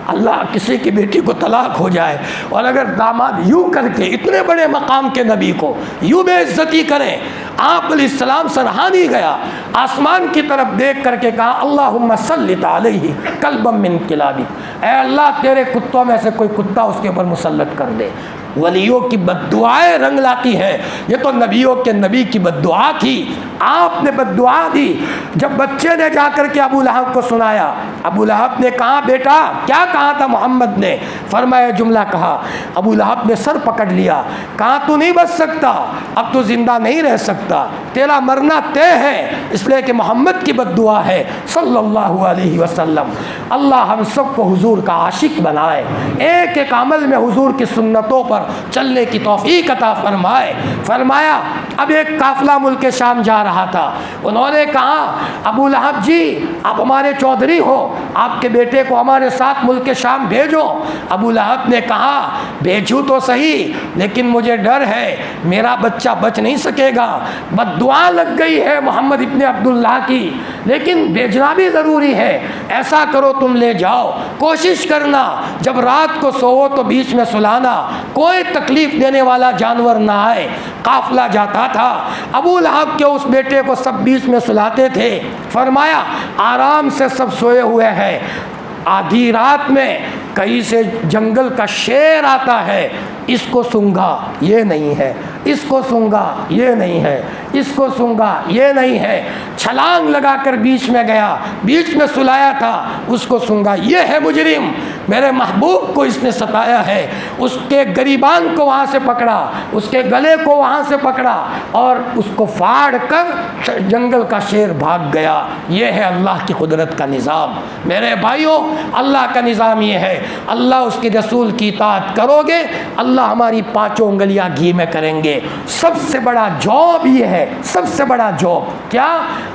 अल्लाह किसी की बेटी को तलाक हो जाए, और अगर दामाद यूँ करके इतने बड़े मकाम के नबी को यूँ बेइज्जती करें। आप अलैहिस्सलाम सरहानी गया, आसमान की तरफ देख करके कहा अल्लाहुम्मा सल्लित अलैहि कल्बम मिन किलाबिक, ऐ अल्लाह तेरे कुत्तों में से कोई कुत्ता उसके ऊपर मुसल्लत कर दे। वलियों की बद्दुआएं रंग लाती है, ये तो नबियों के नबी की बद्दुआ थी, आपने बद्दुआ दी। जब बच्चे ने जाकर के अबू लहब को सुनाया, अबू लहब ने कहा बेटा क्या कहा था मोहम्मद ने, फरमाया जुमला कहा। अबू लहब ने सर पकड़ लिया, कहा तू नहीं बच सकता, अब तू जिंदा नहीं रह सकता, तेरा मरना तय है, इसलिए कि मोहम्मद की बद्दुआ है सल्लल्लाहु अलैहि वसल्लम। अल्लाह हम सबको हुजूर का आशिक बनाए, एक एक अमल में हुजूर की सुन्नतों पर पर चलने की तौफीक अता फरमाए। फरमाया अब एक काफ़िला मुल्क शाम जा रहा था। उन्होंने कहा अबू लहब जी आप हमारे चौधरी हो, आपके बेटे को हमारे साथ मुल्क शाम भेजो। अबू लहब ने कहा भेजूँ तो सही, लेकिन मुझे डर है मेरा बच्चा बच नहीं सकेगा, बद्दुआ लग गई है मोहम्मद इब्ने अब्दुल्लाह की, लेकिन भेजना भी ज़रूरी है। ऐसा करो तुम ले जाओ, कोशिश करना जब रात को सोओ तो बीच में सुलाना, कोई तकलीफ़ देने वाला जानवर ना आए। काफ़िला जाता था, अबू लहब के उस बेटे को सब बीच में सुलाते थे। फरमाया आराम से सब सोए हुए हैं, आधी रात में कहीं से जंगल का शेर आता है, इसको सूंघा ये नहीं है, इसको सूंघा ये नहीं है, इसको सूंघा ये नहीं है, छलांग लगाकर बीच में गया, बीच में सुलाया था, उसको सूंघा ये है मुजरिम, मेरे महबूब को इसने सताया है। उसके गरीबान को वहाँ से पकड़ा, उसके गले को वहाँ से पकड़ा और उसको फाड़ कर जंगल का शेर भाग गया। ये है अल्लाह की कुदरत का निज़ाम। मेरे भाइयों अल्लाह का निज़ाम ये है, अल्लाह उसके रसूल की इताअत करोगे, अल्लाह हमारी पाँचों उंगलियां घी में करेंगे। सबसे बड़ा जॉब ये है, सबसे बड़ा जॉब क्या?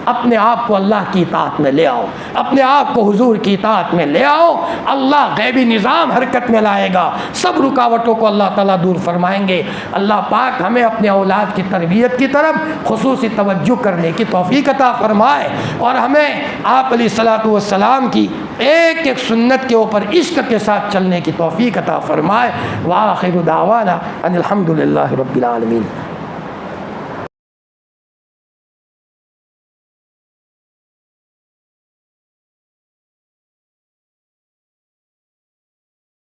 अपने आप को अल्लाह की इताअत में ले आओ, अपने आप को हुजूर की इताअत में ले आओ। अल्लाह गैबी निज़ाम हरकत में लाएगा, सब रुकावटों को अल्लाह ताला दूर फरमाएंगे। अल्लाह पाक हमें अपने औलाद की तरबियत की तरफ खुसूसी तवज्जो करने की तौफीक अता फरमाए और हमें आप अलैहिस्सलातु वस्सलाम की एक एक सुन्नत के ऊपर इश्क के साथ चलने की तौफीक अता फरमाए। व आखिरु दावाना अनिल हम्दुलिल्लाहि रब्बिल आलमीन।